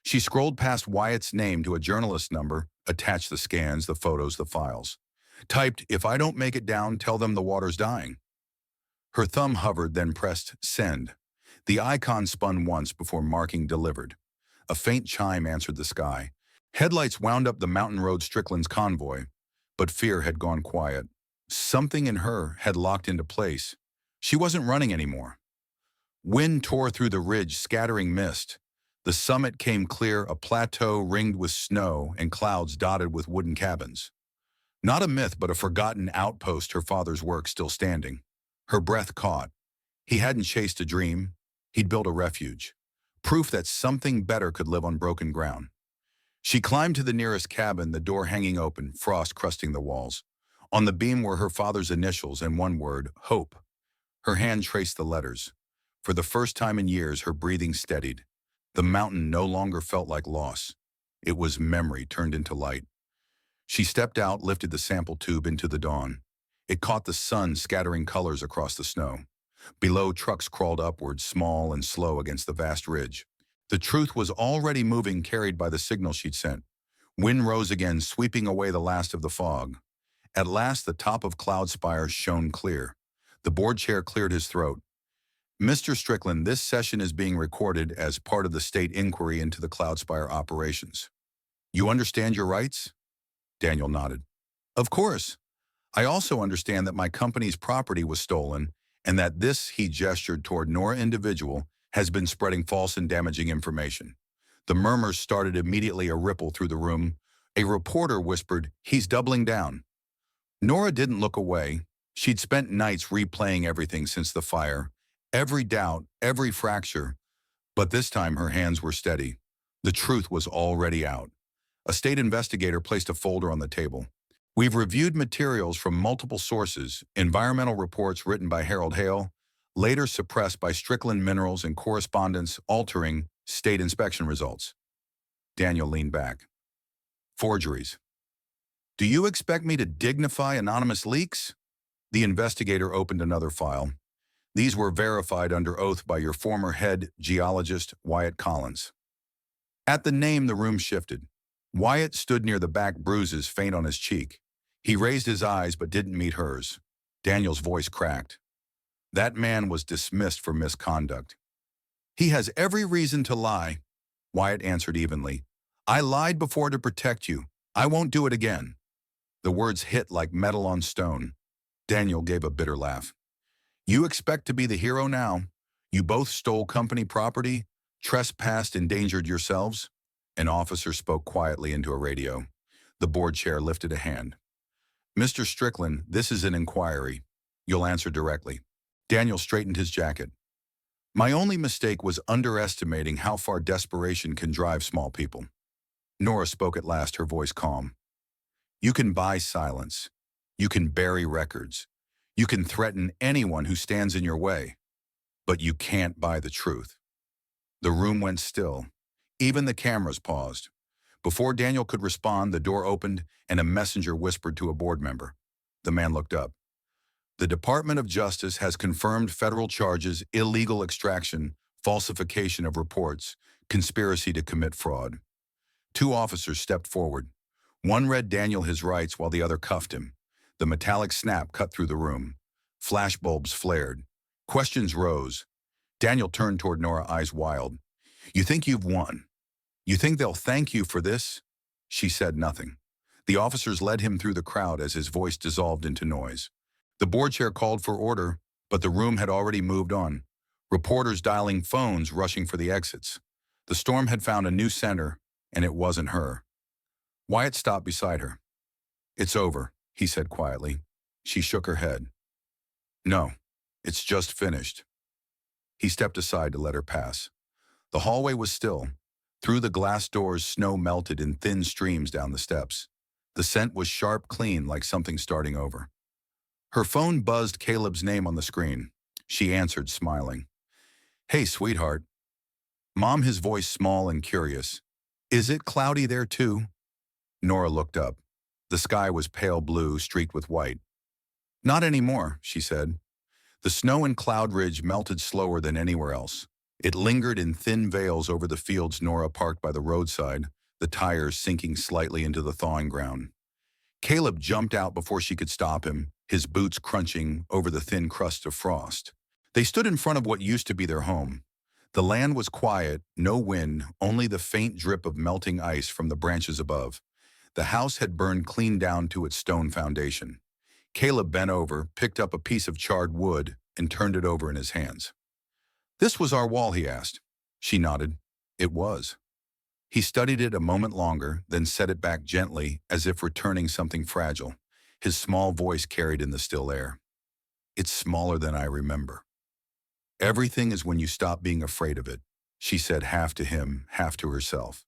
A: She scrolled past Wyatt's name to a journalist number, attached the scans, the photos, the files. Typed, "If I don't make it down, tell them the water's dying." Her thumb hovered, then pressed send. The icon spun once before marking delivered. A faint chime answered the sky. Headlights wound up the mountain road Strickland's convoy, but fear had gone quiet. Something in her had locked into place. She wasn't running anymore. Wind tore through the ridge, scattering mist. The summit came clear, a plateau ringed with snow and clouds dotted with wooden cabins. Not a myth, but a forgotten outpost, her father's work still standing. Her breath caught. He hadn't chased a dream. He'd built a refuge. Proof that something better could live on broken ground. She climbed to the nearest cabin, the door hanging open, frost crusting the walls. On the beam were her father's initials and one word, hope. Her hand traced the letters. For the first time in years, her breathing steadied. The mountain no longer felt like loss. It was memory turned into light. She stepped out, lifted the sample tube into the dawn. It caught the sun scattering colors across the snow. Below, trucks crawled upward, small and slow against the vast ridge. The truth was already moving, carried by the signal she'd sent. Wind rose again, sweeping away the last of the fog. At last, the top of Cloudspire shone clear. The board chair cleared his throat. Mr. Strickland, this session is being recorded as part of the state inquiry into the Cloudspire operations. You understand your rights? Daniel nodded. Of course. I also understand that my company's property was stolen and that this, he gestured toward Nora individual, has been spreading false and damaging information. The murmurs started immediately, a ripple through the room. A reporter whispered, he's doubling down. Nora didn't look away. She'd spent nights replaying everything since the fire, every doubt, every fracture. But this time her hands were steady. The truth was already out. A state investigator placed a folder on the table. We've reviewed materials from multiple sources, environmental reports written by Hale, later suppressed by Strickland Minerals, and correspondence altering state inspection results. Daniel leaned back. Forgeries. Do you expect me to dignify anonymous leaks? The investigator opened another file. These were verified under oath by your former head geologist, Wyatt Collins. At the name, the room shifted. Wyatt stood near the back, bruises faint on his cheek. He raised his eyes but didn't meet hers. Daniel's voice cracked. That man was dismissed for misconduct. He has every reason to lie, Wyatt answered evenly. I lied before to protect you. I won't do it again. The words hit like metal on stone. Daniel gave a bitter laugh. You expect to be the hero now? You both stole company property, trespassed, endangered yourselves? An officer spoke quietly into a radio. The board chair lifted a hand. Mr. Strickland, this is an inquiry. You'll answer directly. Daniel straightened his jacket. My only mistake was underestimating how far desperation can drive small people. Nora spoke at last, her voice calm. You can buy silence. You can bury records. You can threaten anyone who stands in your way. But you can't buy the truth. The room went still. Even the cameras paused. Before Daniel could respond, the door opened and a messenger whispered to a board member. The man looked up. The Department of Justice has confirmed federal charges: illegal extraction, falsification of reports, conspiracy to commit fraud. Two officers stepped forward. One read Daniel his rights while the other cuffed him. The metallic snap cut through the room. Flashbulbs flared. Questions rose. Daniel turned toward Nora, eyes wild. You think you've won? You think they'll thank you for this? She said nothing. The officers led him through the crowd as his voice dissolved into noise. The board chair called for order, but the room had already moved on. Reporters dialing phones, rushing for the exits. The storm had found a new center, and it wasn't her. Wyatt stopped beside her. It's over, he said quietly. She shook her head. No, it's just finished. He stepped aside to let her pass. The hallway was still. Through the glass doors, snow melted in thin streams down the steps. The scent was sharp, clean, like something starting over. Her phone buzzed Caleb's name on the screen. She answered, smiling. Hey, sweetheart. Mom, his voice small and curious. Is it cloudy there too? Nora looked up. The sky was pale blue, streaked with white. Not anymore, she said. The snow in Cloudridge melted slower than anywhere else. It lingered in thin veils over the fields Nora parked by the roadside, the tires sinking slightly into the thawing ground. Caleb jumped out before she could stop him, his boots crunching over the thin crust of frost. They stood in front of what used to be their home. The land was quiet, no wind, only the faint drip of melting ice from the branches above. The house had burned clean down to its stone foundation. Caleb bent over, picked up a piece of charred wood, and turned it over in his hands. This was our wall, he asked. She nodded. It was. He studied it a moment longer, then set it back gently, as if returning something fragile. His small voice carried in the still air. It's smaller than I remember. Everything is when you stop being afraid of it, she said, half to him, half to herself.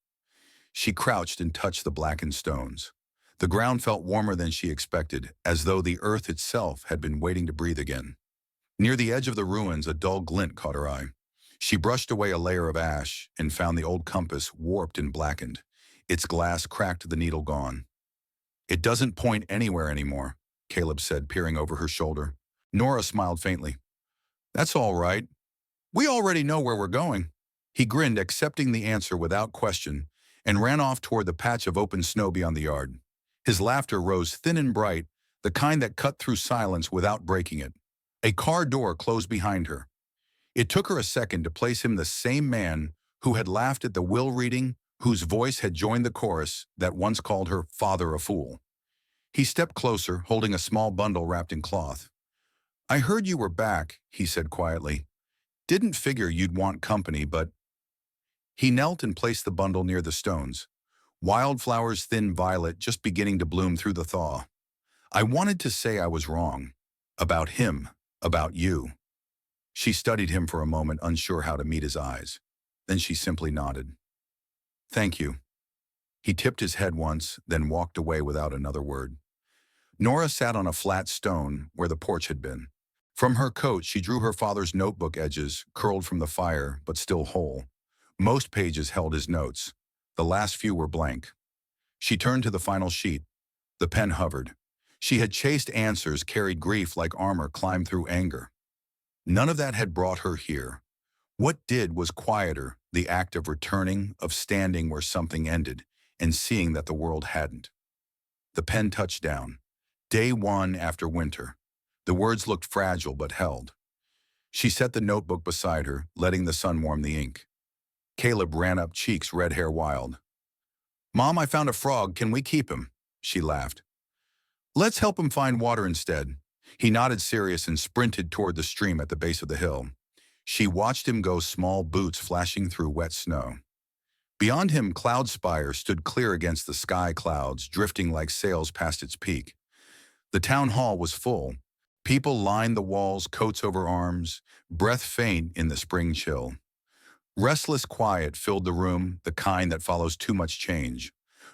A: She crouched and touched the blackened stones. The ground felt warmer than she expected, as though the earth itself had been waiting to breathe again. Near the edge of the ruins, a dull glint caught her eye. She brushed away a layer of ash and found the old compass warped and blackened, its glass cracked, the needle gone. It doesn't point anywhere anymore, Caleb said, peering over her shoulder. Nora smiled faintly. That's all right. We already know where we're going. He grinned, accepting the answer without question, and ran off toward the patch of open snow beyond the yard. His laughter rose thin and bright, the kind that cut through silence without breaking it. A car door closed behind her. It took her a second to place him the same man who had laughed at the will reading, whose voice had joined the chorus that once called her father a fool. He stepped closer, holding a small bundle wrapped in cloth. I heard you were back, he said quietly. Didn't figure you'd want company, but... He knelt and placed the bundle near the stones. Wildflowers, thin violet, just beginning to bloom through the thaw. I wanted to say I was wrong. About him, about you. She studied him for a moment, unsure how to meet his eyes. Then she simply nodded. Thank you. He tipped his head once, then walked away without another word. Nora sat on a flat stone where the porch had been. From her coat, she drew her father's notebook edges, curled from the fire, but still whole. Most pages held his notes. The last few were blank. She turned to the final sheet. The pen hovered. She had chased answers, carried grief like armor, climbed through anger. None of that had brought her here. What did was quieter, the act of returning, of standing where something ended, and seeing that the world hadn't. The pen touched down. Day 1 after winter. The words looked fragile but held. She set the notebook beside her, letting the sun warm the ink. Caleb ran up, cheeks, red hair wild. Mom, I found a frog. Can we keep him? She laughed. Let's help him find water instead. He nodded, serious, and sprinted toward the stream at the base of the hill. She watched him go, small boots flashing through wet snow. Beyond him, Cloudspire stood clear against the sky clouds, drifting like sails past its peak. The town hall was full. People lined the walls, coats over arms, breath faint in the spring chill. Restless quiet filled the room, the kind that follows too much change.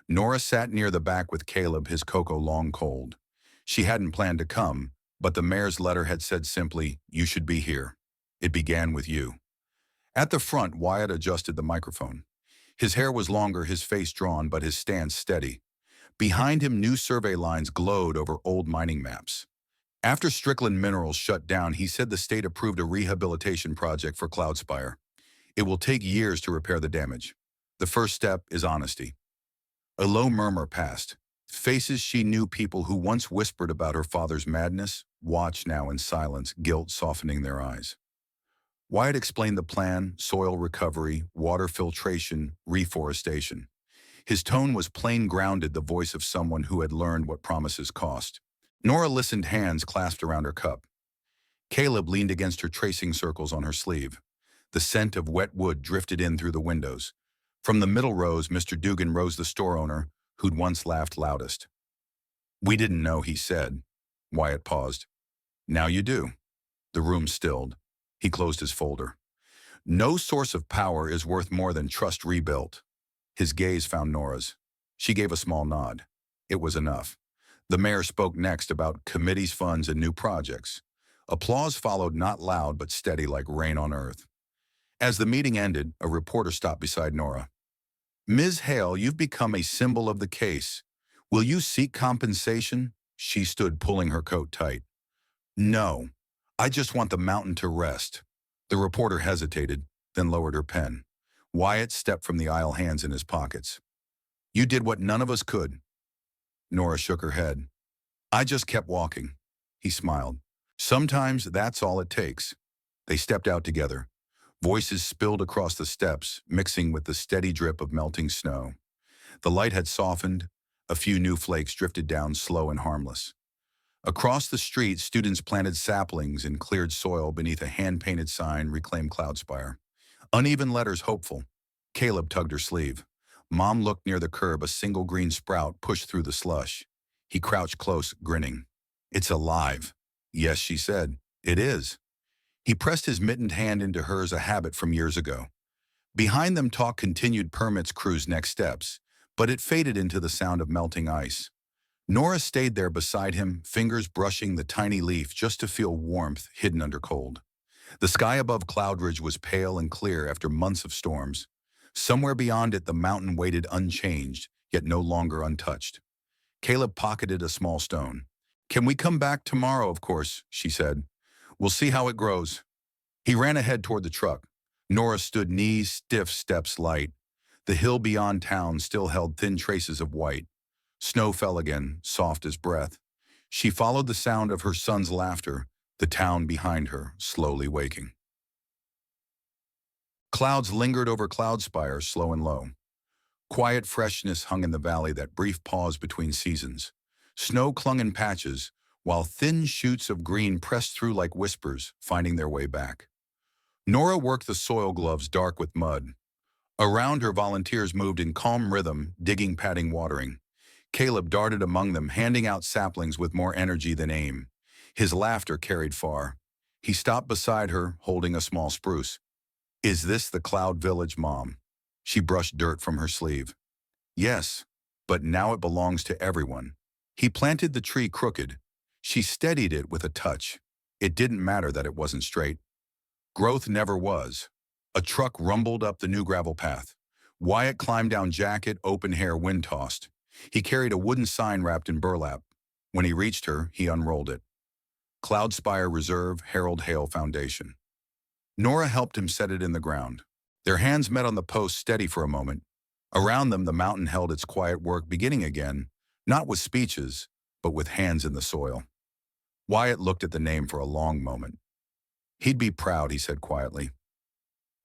A: Nora sat near the back with Caleb, his cocoa long cold. She hadn't planned to come, but the mayor's letter had said simply, you should be here. It began with you. At the front, Wyatt adjusted the microphone. His hair was longer, his face drawn, but his stance steady. Behind him, new survey lines glowed over old mining maps. After Strickland Minerals shut down, he said the state approved a rehabilitation project for Cloudspire. It will take years to repair the damage. The first step is honesty. A low murmur passed. Faces she knew, people who once whispered about her father's madness, watched now in silence, guilt softening their eyes. Wyatt explained the plan: soil recovery, water filtration, reforestation. His tone was plain, grounded, the voice of someone who had learned what promises cost. Nora listened, hands clasped around her cup. Caleb leaned against her, tracing circles on her sleeve. The scent of wet wood drifted in through the windows. From the middle rows, Mr. Dugan rose, the store owner who'd once laughed loudest. We didn't know, he said. Wyatt paused. Now you do. The room stilled. He closed his folder. No source of power is worth more than trust rebuilt. His gaze found Nora's. She gave a small nod. It was enough. The mayor spoke next about committees, funds, and new projects. Applause followed, not loud but steady like rain on earth. As the meeting ended, a reporter stopped beside Nora. Ms. Hale, you've become a symbol of the case. Will you seek compensation? She stood, pulling her coat tight. No, I just want the mountain to rest. The reporter hesitated, then lowered her pen. Wyatt stepped from the aisle, hands in his pockets. You did what none of us could. Nora shook her head. I just kept walking. He smiled. Sometimes that's all it takes. They stepped out together. Voices spilled across the steps, mixing with the steady drip of melting snow. The light had softened. A few new flakes drifted down, slow and harmless. Across the street, students planted saplings in cleared soil beneath a hand-painted sign, Reclaim Cloudspire. Uneven letters, hopeful. Caleb tugged her sleeve. Mom looked near the curb, a single green sprout pushed through the slush. He crouched close, grinning. It's alive. Yes, she said. It is. He pressed his mittened hand into hers, a habit from years ago. Behind them, talk continued Permit's crew's next steps, but it faded into the sound of melting ice. Nora stayed there beside him, fingers brushing the tiny leaf just to feel warmth hidden under cold. The sky above Cloudridge was pale and clear after months of storms. Somewhere beyond it, the mountain waited unchanged, yet no longer untouched. Caleb pocketed a small stone. Can we come back tomorrow, of course, she said. We'll see how it grows. He ran ahead toward the truck. Nora stood knees stiff, steps light. The hill beyond town still held thin traces of white. Snow fell again, soft as breath. She followed the sound of her son's laughter, the town behind her, slowly waking. Clouds lingered over Cloudspire, slow and low. Quiet freshness hung in the valley, that brief pause between seasons. Snow clung in patches, while thin shoots of green pressed through like whispers, finding their way back. Nora worked the soil gloves dark with mud. Around her, volunteers moved in calm rhythm, digging, patting, watering. Caleb darted among them, handing out saplings with more energy than aim. His laughter carried far. He stopped beside her, holding a small spruce. Is this the Cloud Village, Mom? She brushed dirt from her sleeve. Yes, but now it belongs to everyone. He planted the tree crooked. She steadied it with a touch. It didn't matter that it wasn't straight. Growth never was. A truck rumbled up the new gravel path. Wyatt climbed down, jacket, open hair, wind-tossed. He carried a wooden sign wrapped in burlap. When he reached her, he unrolled it. Cloudspire Reserve, Harold Hale Foundation. Nora helped him set it in the ground. Their hands met on the post, steady for a moment. Around them, the mountain held its quiet work, beginning again, not with speeches, but with hands in the soil. Wyatt looked at the name for a long moment. He'd be proud, he said quietly.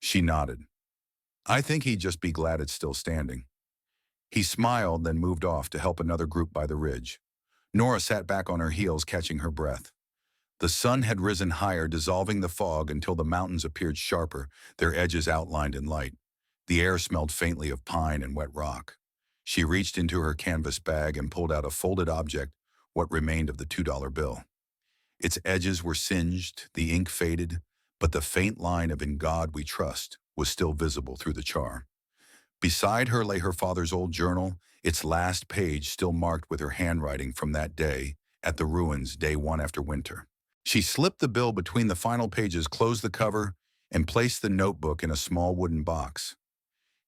A: She nodded. I think he'd just be glad it's still standing. He smiled, then moved off to help another group by the ridge. Nora sat back on her heels, catching her breath. The sun had risen higher, dissolving the fog until the mountains appeared sharper, their edges outlined in light. The air smelled faintly of pine and wet rock. She reached into her canvas bag and pulled out a folded object, what remained of the $2 bill. Its edges were singed, the ink faded, but the faint line of "In God We Trust" was still visible through the char. Beside her lay her father's old journal, its last page still marked with her handwriting from that day at the ruins, day one after winter. She slipped the bill between the final pages, closed the cover, and placed the notebook in a small wooden box.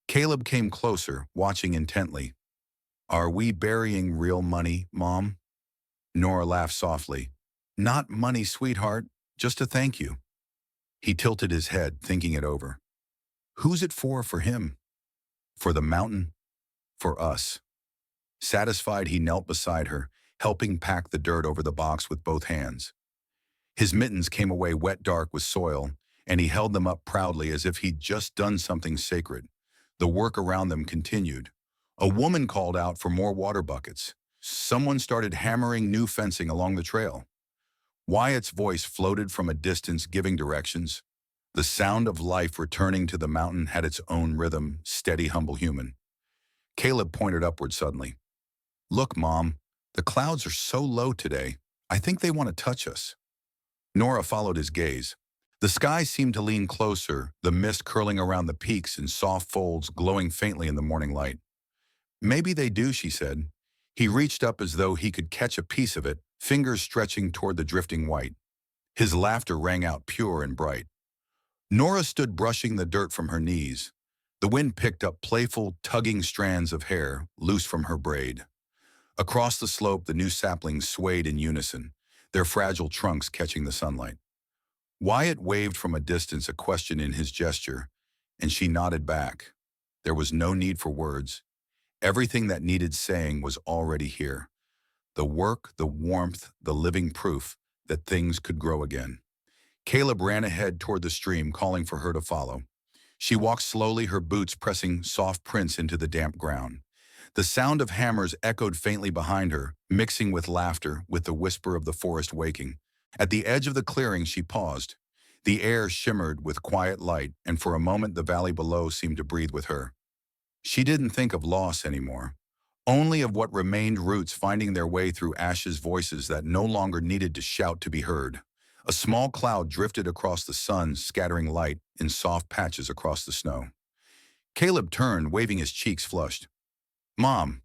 A: Caleb came closer, watching intently. Are we burying real money, Mom? Nora laughed softly. Not money, sweetheart, just a thank you. He tilted his head, thinking it over. Who's it for him? For the mountain? For us. Satisfied, he knelt beside her, helping pack the dirt over the box with both hands. His mittens came away wet dark with soil, and he held them up proudly as if he'd just done something sacred. The work around them continued. A woman called out for more water buckets. Someone started hammering new fencing along the trail. Wyatt's voice floated from a distance, giving directions. The sound of life returning to the mountain had its own rhythm, steady, humble, human. Caleb pointed upward suddenly. Look, Mom, the clouds are so low today. I think they want to touch us. Nora followed his gaze. The sky seemed to lean closer, the mist curling around the peaks in soft folds, glowing faintly in the morning light. Maybe they do, she said. He reached up as though he could catch a piece of it, fingers stretching toward the drifting white. His laughter rang out pure and bright. Nora stood brushing the dirt from her knees. The wind picked up playful, tugging strands of hair, loose from her braid. Across the slope, the new saplings swayed in unison, their fragile trunks catching the sunlight. Wyatt waved from a distance, a question in his gesture, and she nodded back. There was no need for words. Everything that needed saying was already here. The work, the warmth, the living proof that things could grow again. Caleb ran ahead toward the stream, calling for her to follow. She walked slowly, her boots pressing soft prints into the damp ground. The sound of hammers echoed faintly behind her, mixing with laughter, with the whisper of the forest waking. At the edge of the clearing, she paused. The air shimmered with quiet light, and for a moment the valley below seemed to breathe with her. She didn't think of loss anymore, only of what remained, roots finding their way through ashes, voices that no longer needed to shout to be heard. A small cloud drifted across the sun, scattering light in soft patches across the snow. Caleb turned, waving, his cheeks flushed. "Mom,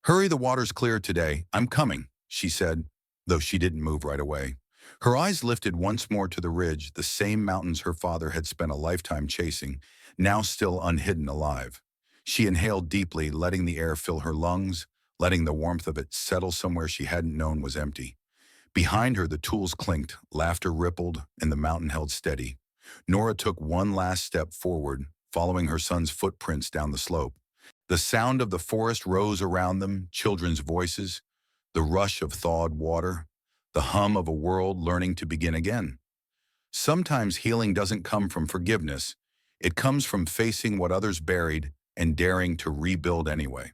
A: hurry, the water's clear today. I'm coming," she said, though she didn't move right away. Her eyes lifted once more to the ridge, the same mountains her father had spent a lifetime chasing, now still unhidden, alive. She inhaled deeply, letting the air fill her lungs, letting the warmth of it settle somewhere she hadn't known was empty. Behind her, the tools clinked, laughter rippled, and the mountain held steady. Nora took one last step forward, following her son's footprints down the slope. The sound of the forest rose around them, children's voices, the rush of thawed water, the hum of a world learning to begin again. Sometimes healing doesn't come from forgiveness. It comes from facing what others buried and daring to rebuild anyway.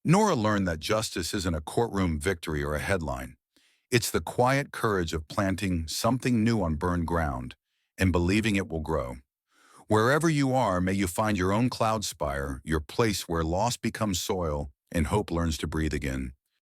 A: Nora learned that justice isn't a courtroom victory or a headline. It's the quiet courage of planting something new on burned ground and believing it will grow. Wherever you are, may you find your own Cloudspire, your place where loss becomes soil and hope learns to breathe again.